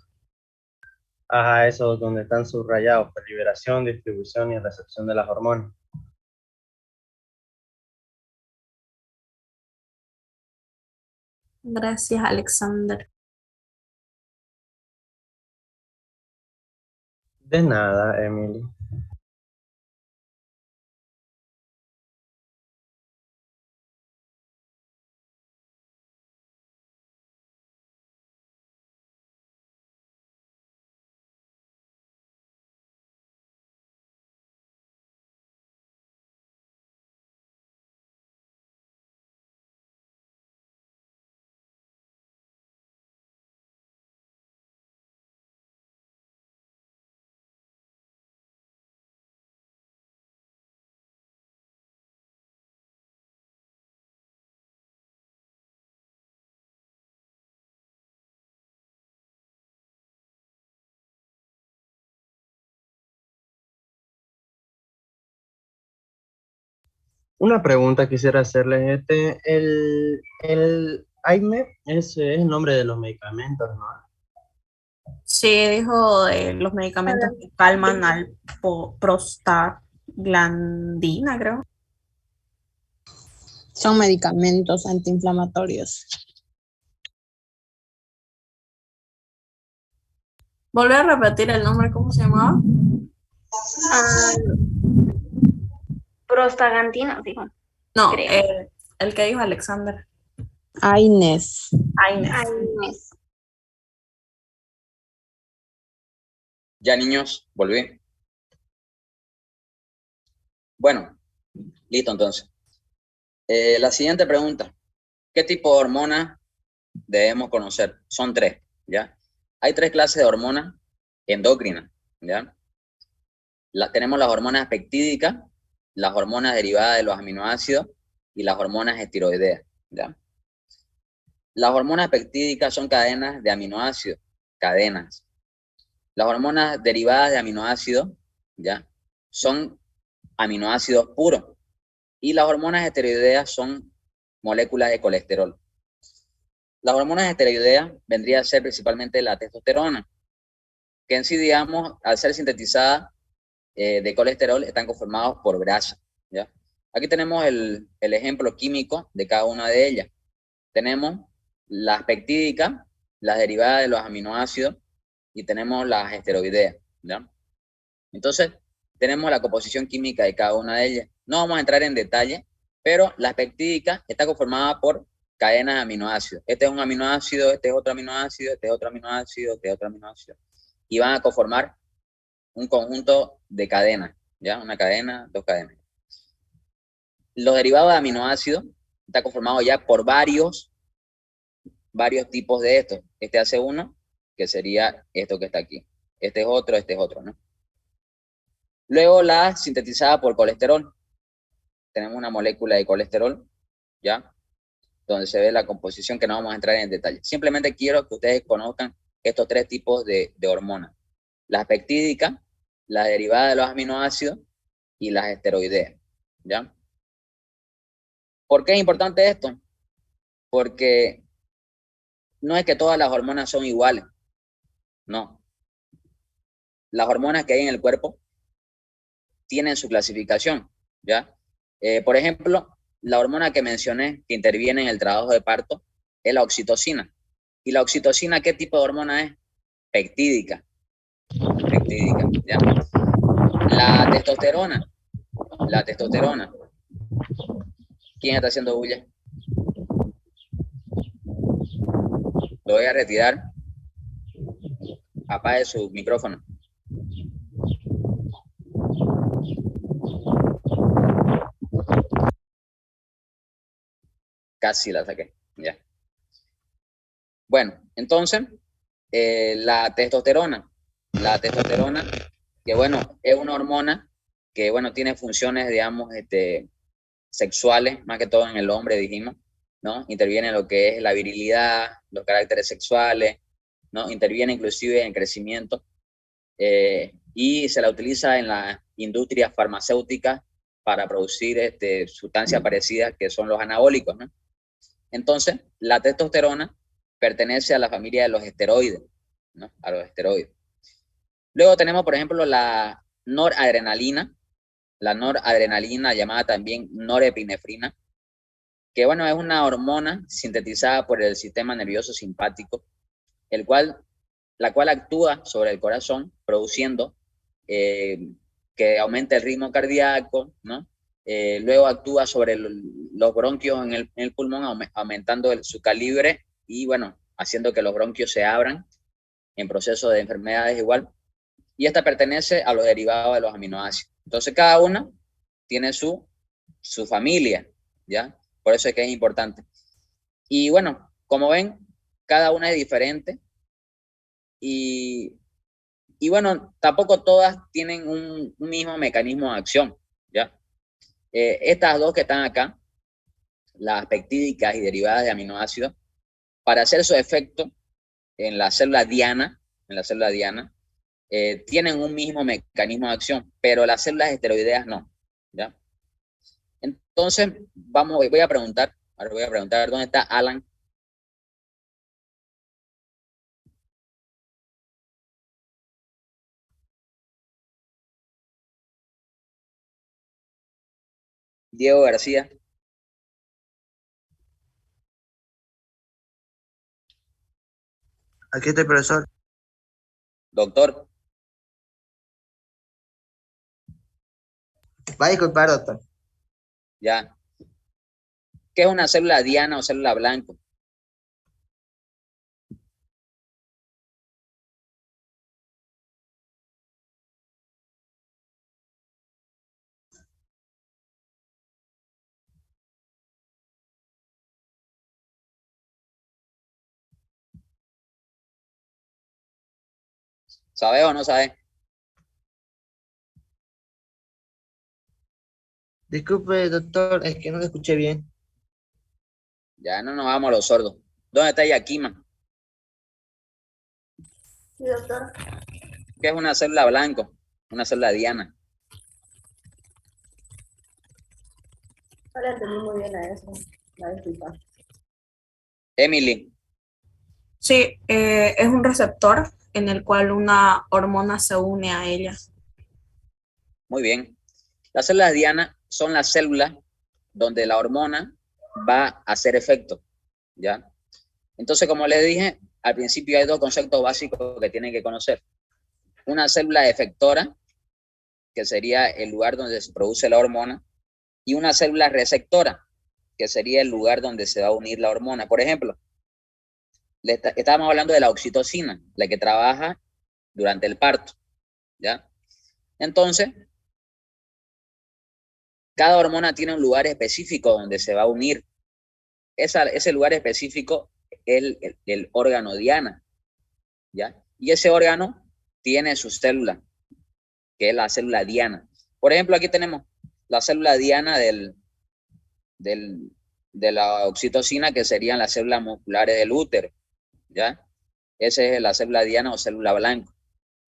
Ajá, esos donde están subrayados, pues, liberación, distribución y recepción de las hormonas. Gracias, Alexander. De nada, Emily. Una pregunta quisiera hacerles, el AIME es el nombre de los medicamentos, ¿no? Sí, dijo de los medicamentos que calman al prostaglandina, creo. Son medicamentos antiinflamatorios. Volví a repetir el nombre, ¿cómo se llamaba? Prostaglandina, dijo. No, Creo. el que dijo Alexander. AINES. AINES. Ya, niños, volví. Bueno, listo entonces. La siguiente pregunta. ¿Qué tipo de hormonas debemos conocer? Son 3, ¿ya? Hay 3 clases de hormonas endocrinas, ¿ya? Tenemos las hormonas peptídicas, las hormonas derivadas de los aminoácidos y las hormonas esteroideas, ¿ya? Las hormonas peptídicas son cadenas de aminoácidos, cadenas. Las hormonas derivadas de aminoácidos, ¿ya? Son aminoácidos puros. Y las hormonas esteroideas son moléculas de colesterol. Las hormonas esteroideas vendría a ser principalmente la testosterona, que en sí, digamos, al ser sintetizada de colesterol, están conformados por grasa, ¿ya? Aquí tenemos el ejemplo químico de cada una de ellas. Tenemos las peptídicas, las derivadas de los aminoácidos, y tenemos las esteroideas, ¿ya? Entonces, tenemos la composición química de cada una de ellas. No vamos a entrar en detalle, pero la peptídica está conformada por cadenas de aminoácidos. Este es un aminoácido, este es otro aminoácido, este es otro aminoácido, este es otro aminoácido. Y van a conformar un conjunto de cadenas, ¿ya? Una cadena, 2 cadenas. Los derivados de aminoácidos está conformado ya por varios tipos de estos. Este hace uno, que sería esto que está aquí. Este es otro, ¿no? Luego la sintetizada por colesterol. Tenemos una molécula de colesterol, ¿ya? Donde se ve la composición, que no vamos a entrar en detalle. Simplemente quiero que ustedes conozcan estos 3 tipos de hormonas. Las peptídicas, las derivadas de los aminoácidos y las esteroideas, ¿ya? ¿Por qué es importante esto? Porque no es que todas las hormonas son iguales, no. Las hormonas que hay en el cuerpo tienen su clasificación, ¿ya? Por ejemplo, la hormona que mencioné que interviene en el trabajo de parto es la oxitocina. ¿Y la oxitocina qué tipo de hormona es? Peptídica. peptídica, ¿ya? La testosterona, ¿quién está haciendo bulla? Lo voy a retirar. Apague su micrófono. Casi la saqué, ya. Bueno, entonces, la testosterona, que bueno, es una hormona que bueno, tiene funciones, digamos, sexuales, más que todo en el hombre, dijimos, ¿no? Interviene en lo que es la virilidad, los caracteres sexuales, ¿no? Interviene inclusive en crecimiento, y se la utiliza en la industria farmacéutica para producir sustancias parecidas que son los anabólicos, ¿no? Entonces, la testosterona pertenece a la familia de los esteroides, ¿no? A los esteroides. Luego tenemos, por ejemplo, la noradrenalina llamada también norepinefrina, que bueno, es una hormona sintetizada por el sistema nervioso simpático, la cual actúa sobre el corazón, produciendo que aumente el ritmo cardíaco, ¿no? Luego actúa sobre los bronquios en el pulmón, aumentando su calibre y bueno, haciendo que los bronquios se abran en proceso de enfermedades igual. Y esta pertenece a los derivados de los aminoácidos. Entonces cada una tiene su familia, ¿ya? Por eso es que es importante. Y bueno, como ven, cada una es diferente. Y bueno, tampoco todas tienen un mismo mecanismo de acción, ¿ya? Estas dos que están acá, las peptídicas y derivadas de aminoácidos, para hacer su efecto en la célula diana, tienen un mismo mecanismo de acción, pero las células esteroideas no, ¿ya? Entonces, voy a preguntar, ¿dónde está Alan? Diego García. Aquí estoy, profesor. Doctor. Va a disculpar, doctor. Ya. ¿Qué es una célula diana o célula blanco? ¿Sabes o no sabes? Disculpe, doctor, es que no lo escuché bien. Ya no nos vamos a los sordos. ¿Dónde está Yakima? Sí, doctor. ¿Qué es una célula blanco? Una célula diana. No le entendí muy bien a eso. La disculpa. Emily. Sí, es un receptor en el cual una hormona se une a ella. Muy bien. Las células diana son las células donde la hormona va a hacer efecto, ¿ya? Entonces, como les dije, al principio hay dos conceptos básicos que tienen que conocer. Una célula efectora, que sería el lugar donde se produce la hormona, y una célula receptora, que sería el lugar donde se va a unir la hormona. Por ejemplo, estábamos hablando de la oxitocina, la que trabaja durante el parto, ¿ya? Entonces, cada hormona tiene un lugar específico donde se va a unir. Ese lugar específico es el órgano diana, ¿ya? Y ese órgano tiene su célula, que es la célula diana. Por ejemplo, aquí tenemos la célula diana de la oxitocina, que serían las células musculares del útero, ¿ya? Esa es la célula diana o célula blanco.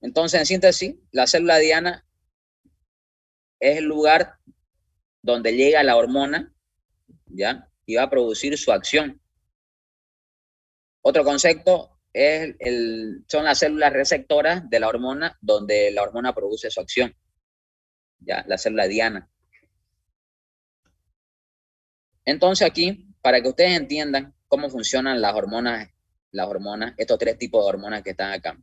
Entonces, en síntesis, la célula diana es el lugar donde llega la hormona, ¿ya? Y va a producir su acción. Otro concepto son las células receptoras de la hormona, donde la hormona produce su acción, ¿ya? La célula diana. Entonces aquí, para que ustedes entiendan cómo funcionan las hormonas, estos tres tipos de hormonas que están acá.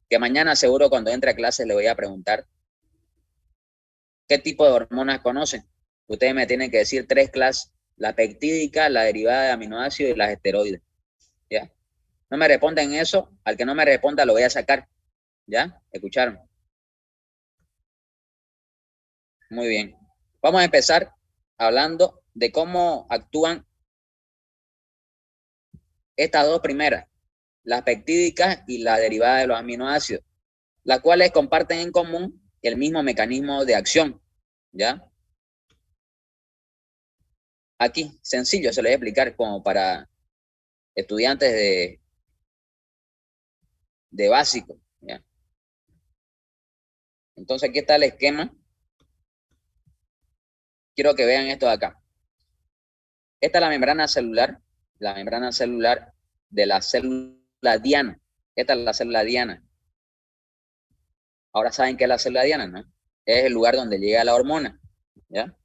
que mañana seguro cuando entre a clase le voy a preguntar qué tipo de hormonas conocen. Ustedes me tienen que decir 3 clases: la peptídica, la derivada de aminoácidos y las esteroides. ¿Ya? No me responden eso, al que no me responda lo voy a sacar. ¿Ya? ¿Escucharon? Muy bien. Vamos a empezar hablando de cómo actúan estas dos primeras, las peptídicas y la derivada de los aminoácidos, las cuales comparten en común el mismo mecanismo de acción. ¿Ya? Aquí, sencillo, se lo voy a explicar como para estudiantes de básico. ¿Ya? Entonces aquí está el esquema. Quiero que vean esto de acá. Esta es la membrana celular de la célula diana. Esta es la célula diana. Ahora saben qué es la célula diana, ¿no? Es el lugar donde llega la hormona. ¿Ya?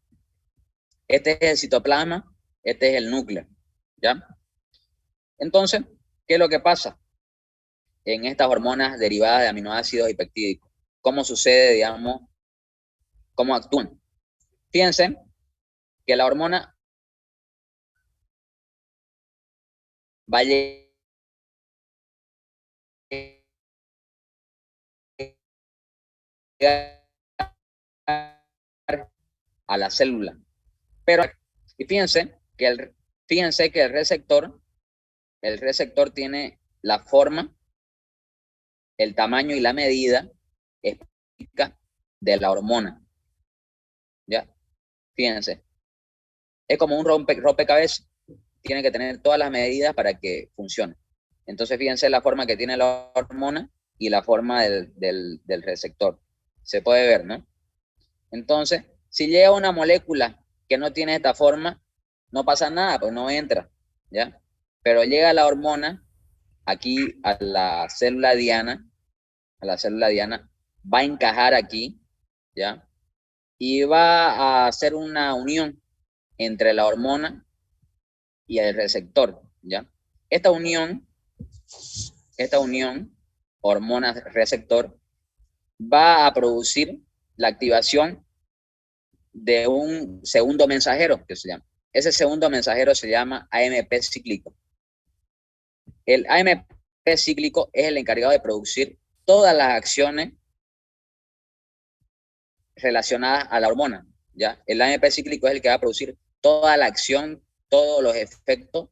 Este es el citoplasma, este es el núcleo. ¿Ya? Entonces, ¿qué es lo que pasa en estas hormonas derivadas de aminoácidos y peptídicos? ¿Cómo sucede, digamos, cómo actúan? Fíjense que la hormona va a llegar a la célula. Pero y fíjense que el receptor tiene la forma, el tamaño y la medida específica de la hormona. ¿Ya? Fíjense. Es como un rompecabezas. Tiene que tener todas las medidas para que funcione. Entonces, fíjense la forma que tiene la hormona y la forma del receptor. Se puede ver, ¿no? Entonces, si llega una molécula que no tiene esta forma, no pasa nada, pues no entra, ¿ya? Pero llega la hormona aquí a la célula diana, va a encajar aquí, ¿ya? Y va a hacer una unión entre la hormona y el receptor, ¿ya? Esta unión, hormona-receptor, va a producir la activación de un segundo mensajero, que se llama. Ese segundo mensajero se llama AMP cíclico. El AMP cíclico es el encargado de producir todas las acciones relacionadas a la hormona, ¿ya? El AMP cíclico es el que va a producir toda la acción, todos los efectos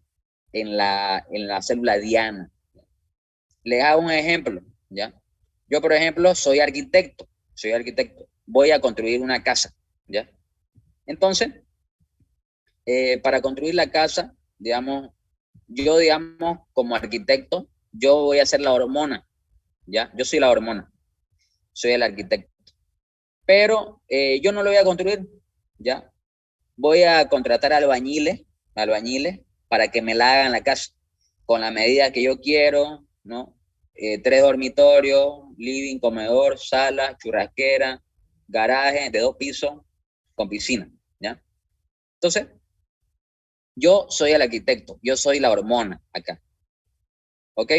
en la célula diana. Les hago un ejemplo, ¿ya? Yo, por ejemplo, soy arquitecto, voy a construir una casa, ¿ya? Entonces, para construir la casa, digamos, como arquitecto, yo voy a ser la hormona, ¿ya? Yo soy la hormona, soy el arquitecto. Pero yo no lo voy a construir, ¿ya? Voy a contratar albañiles para que me la hagan la casa, con la medida que yo quiero, ¿no? 3 dormitorios, living, comedor, sala, churrasquera, garaje de 2 pisos, con piscina, ¿ya? Entonces, yo soy el arquitecto, yo soy la hormona acá, ¿ok?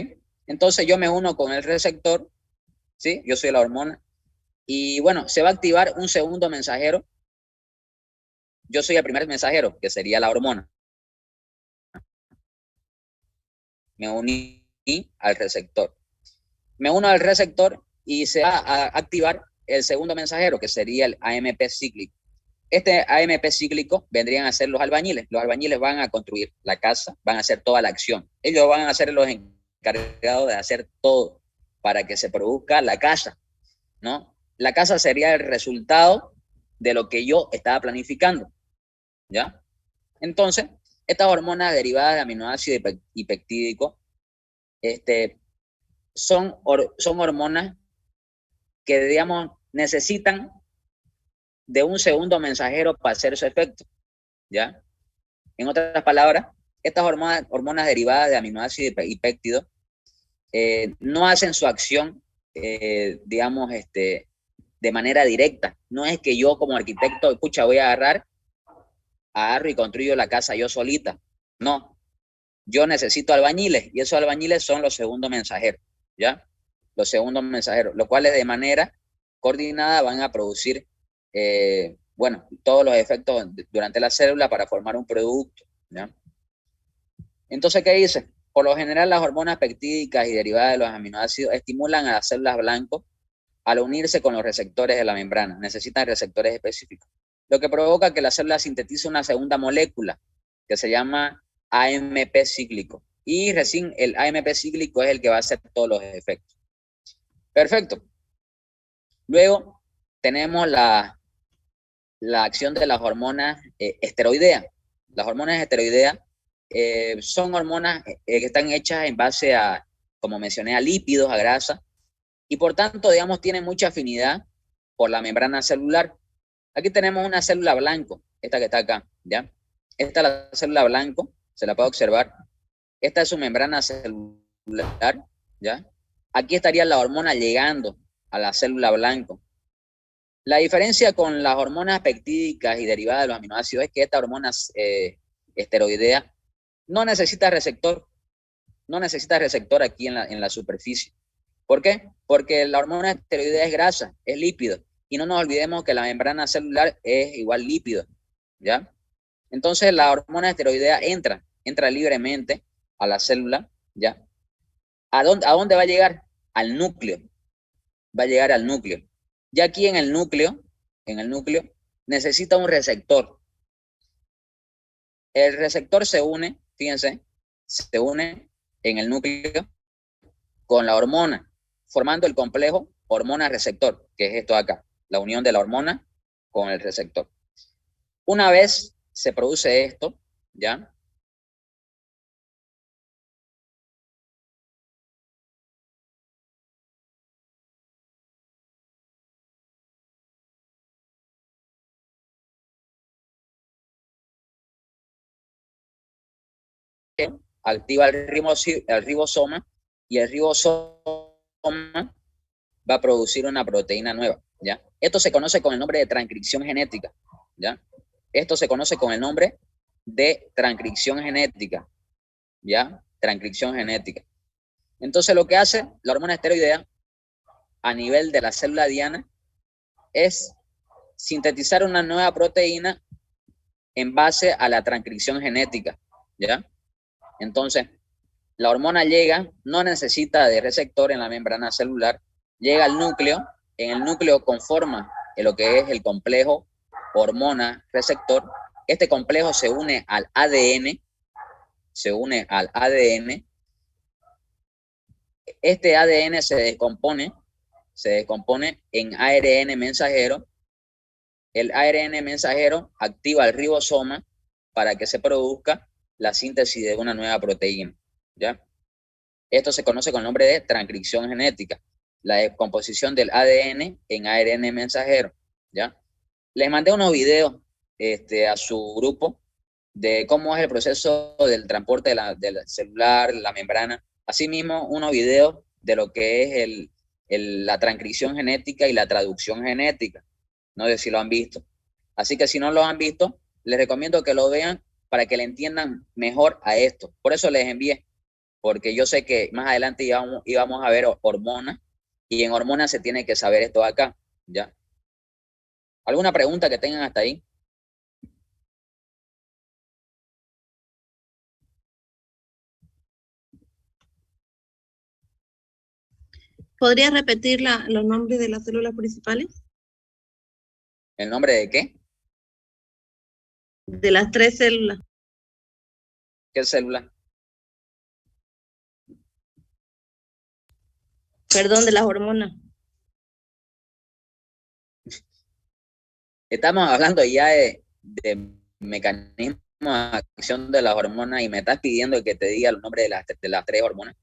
Entonces yo me uno con el receptor, ¿sí? Yo soy la hormona, y bueno, se va a activar un segundo mensajero. Yo soy el primer mensajero, que sería la hormona. Me uní al receptor. Me uno al receptor y se va a activar el segundo mensajero, que sería el AMP cíclico. Este AMP cíclico vendrían a ser los albañiles. Los albañiles van a construir la casa, van a hacer toda la acción. Ellos van a ser los encargados de hacer todo para que se produzca la casa, ¿no? La casa sería el resultado de lo que yo estaba planificando, ¿ya? Entonces, estas hormonas derivadas de aminoácidos y peptídicos son hormonas que, digamos, necesitan de un segundo mensajero para hacer su efecto, ¿ya? En otras palabras, estas hormonas derivadas de aminoácidos y péptidos no hacen su acción, digamos, de manera directa. No es que yo como arquitecto, escucha, voy a agarro y construyo la casa yo solita. No, yo necesito albañiles y esos albañiles son los segundos mensajeros, ¿ya? los segundos mensajeros, los cuales de manera coordinada van a producir, bueno, todos los efectos durante la célula para formar un producto, ¿ya? Entonces, ¿qué dice? Por lo general, las hormonas peptídicas y derivadas de los aminoácidos estimulan a las células blanco al unirse con los receptores de la membrana. Necesitan receptores específicos, lo que provoca que la célula sintetice una segunda molécula que se llama AMP cíclico. Y recién el AMP cíclico es el que va a hacer todos los efectos. Perfecto. Luego tenemos la acción de las hormonas esteroideas. Las hormonas esteroideas son hormonas que están hechas en base a, como mencioné, a lípidos, a grasa, y por tanto, digamos, tienen mucha afinidad por la membrana celular. Aquí tenemos una célula blanco, esta que está acá, ¿ya? Esta es la célula blanco, se la puede observar. Esta es su membrana celular, ¿ya? Aquí estaría la hormona llegando a la célula blanco. La diferencia con las hormonas peptídicas y derivadas de los aminoácidos es que esta hormona esteroidea no necesita receptor aquí en la superficie. ¿Por qué? Porque la hormona esteroidea es grasa, es lípido, y no nos olvidemos que la membrana celular es igual lípido, ¿ya? Entonces la hormona esteroidea entra libremente a la célula, ¿ya? ¿A dónde va a llegar? Al núcleo. Va a llegar al núcleo. Ya aquí en el núcleo, necesita un receptor. El receptor se une, fíjense, se une en el núcleo con la hormona, formando el complejo hormona-receptor, que es esto de acá, la unión de la hormona con el receptor. Una vez se produce esto, ¿ya? Activa el ribosoma, y el ribosoma va a producir una proteína nueva, ¿ya? Esto se conoce con el nombre de transcripción genética, ¿ya? Esto se conoce con el nombre de transcripción genética, ¿ya? Transcripción genética. Entonces lo que hace la hormona esteroidea a nivel de la célula diana es sintetizar una nueva proteína en base a la transcripción genética, ¿ya? Entonces, la hormona llega, no necesita de receptor en la membrana celular, llega al núcleo, en el núcleo conforma lo que es el complejo hormona-receptor. Este complejo se une al ADN, Este ADN se descompone en ARN mensajero. El ARN mensajero activa el ribosoma para que se produzca la síntesis de una nueva proteína, ¿ya? Esto se conoce con el nombre de transcripción genética, la descomposición del ADN en ARN mensajero, ¿ya? Les mandé unos videos a su grupo de cómo es el proceso del transporte del celular, la membrana. Asimismo, unos videos de lo que es la transcripción genética y la traducción genética. No sé si lo han visto. Así que si no lo han visto, les recomiendo que lo vean para que le entiendan mejor a esto. Por eso les envié, porque yo sé que más adelante íbamos a ver hormonas, y en hormonas se tiene que saber esto acá, ¿ya? ¿Alguna pregunta que tengan hasta ahí? ¿Podrías repetir los nombres de las células principales? ¿El nombre de qué? De las 3 células. ¿Qué célula? Perdón, de las hormonas. Estamos hablando ya de mecanismo de acción de las hormonas y me estás pidiendo que te diga el nombre de las 3 hormonas.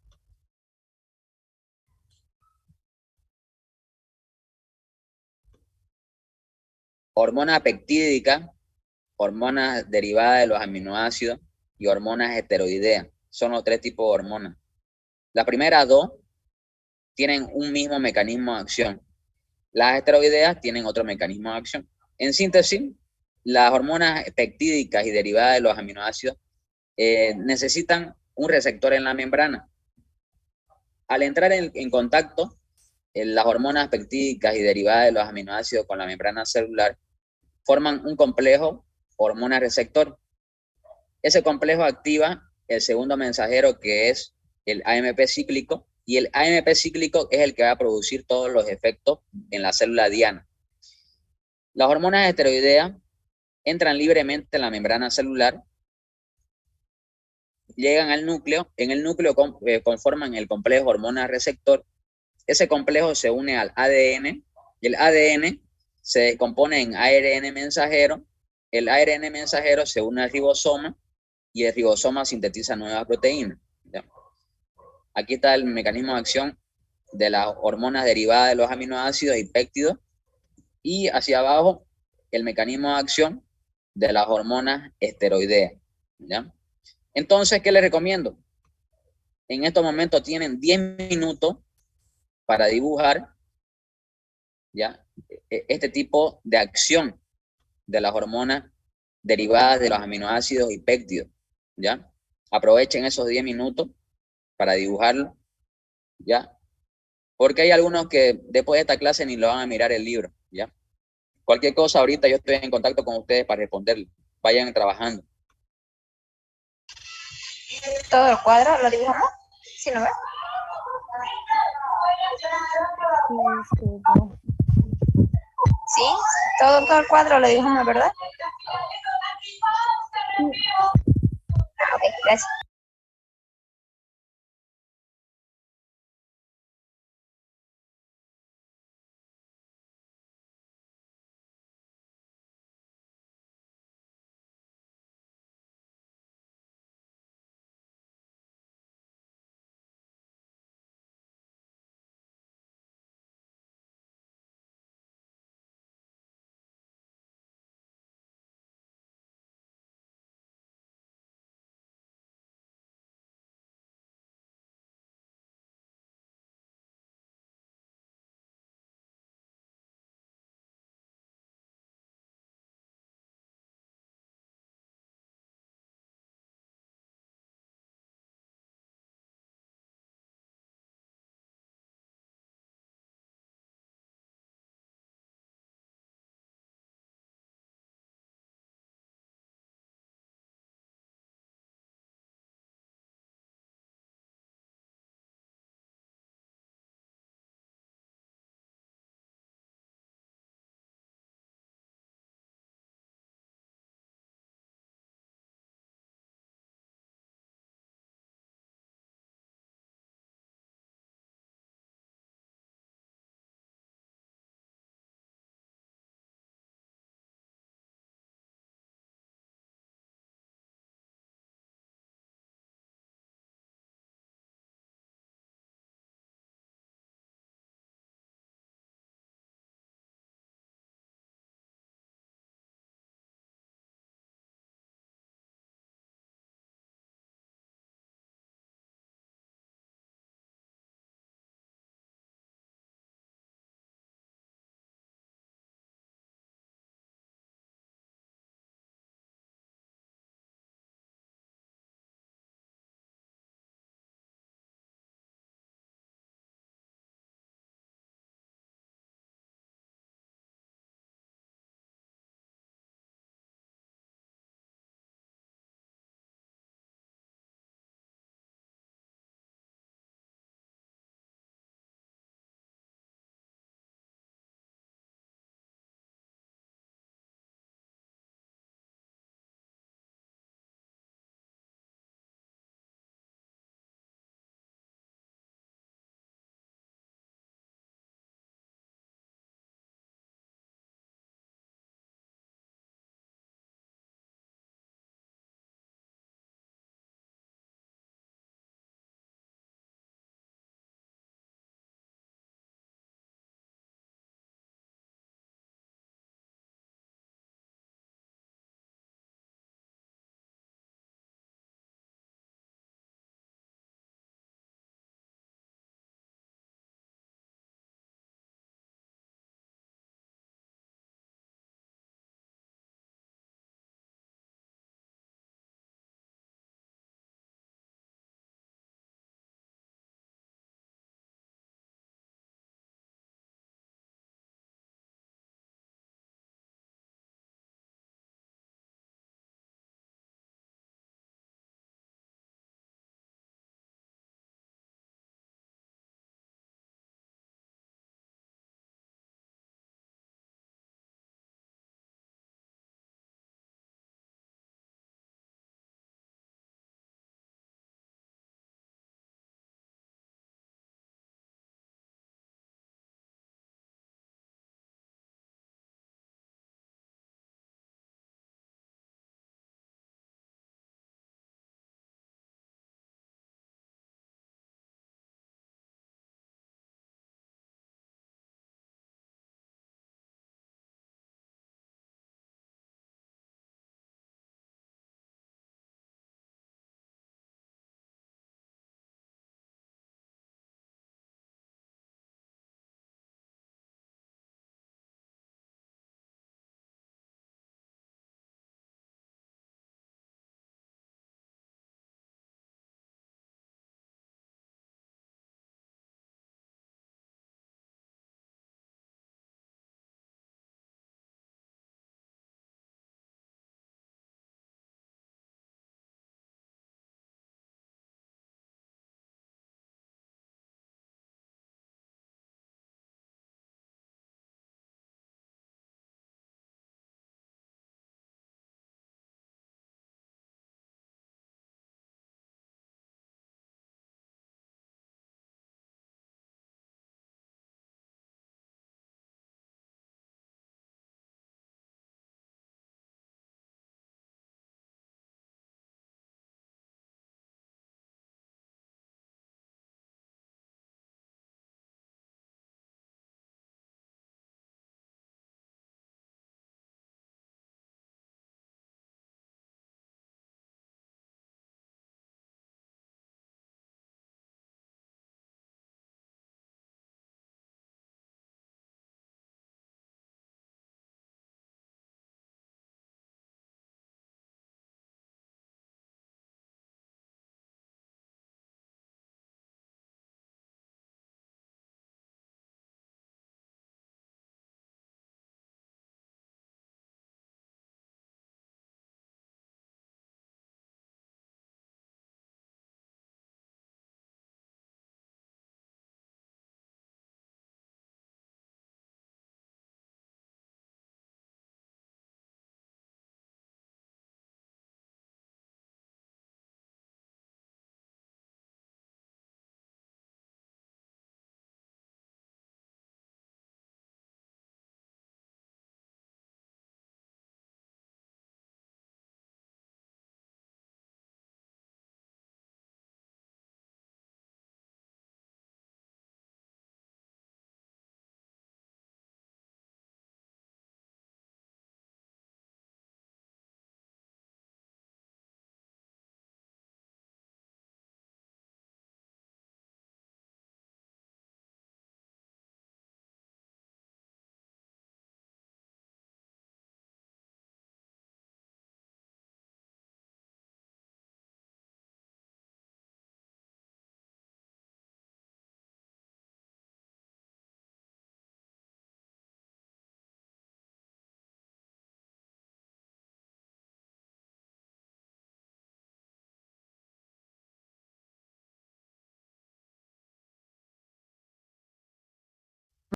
Hormona peptídica, hormonas derivadas de los aminoácidos y hormonas esteroideas. Son los 3 tipos de hormonas. Las primeras 2 tienen un mismo mecanismo de acción. Las esteroideas tienen otro mecanismo de acción. En síntesis, las hormonas peptídicas y derivadas de los aminoácidos necesitan un receptor en la membrana. Al entrar en contacto las hormonas peptídicas y derivadas de los aminoácidos con la membrana celular forman un complejo hormona receptor. Ese complejo activa el segundo mensajero, que es el AMP cíclico, y el AMP cíclico es el que va a producir todos los efectos en la célula diana. Las hormonas esteroideas entran libremente en la membrana celular, llegan al núcleo, en el núcleo conforman el complejo hormona receptor. Ese complejo se une al ADN, y el ADN se descompone en ARN mensajero, el ARN mensajero se une al ribosoma, y el ribosoma sintetiza nuevas proteínas. ¿Ya? Aquí está el mecanismo de acción de las hormonas derivadas de los aminoácidos y péptidos, y hacia abajo el mecanismo de acción de las hormonas esteroideas. ¿Ya? Entonces, ¿qué les recomiendo? En estos momentos tienen 10 minutos para dibujar, ¿ya?, este tipo de acción de las hormonas derivadas de los aminoácidos y péptidos. ¿Ya? Aprovechen esos 10 minutos para dibujarlo, ¿ya? Porque hay algunos que después de esta clase ni lo van a mirar el libro, ¿ya? Cualquier cosa, ahorita yo estoy en contacto con ustedes para responderle. Vayan trabajando. ¿Todo el cuadro lo dibujamos? ¿Sí, no ves? Sí, todo el cuadro lo dibujamos, ¿verdad? Ok, gracias.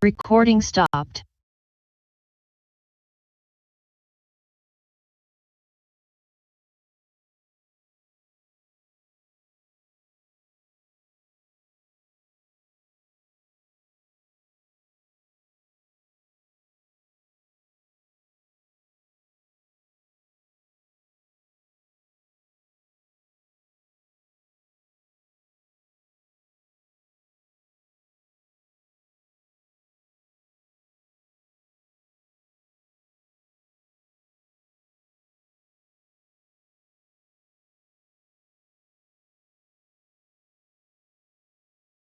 Recording stopped.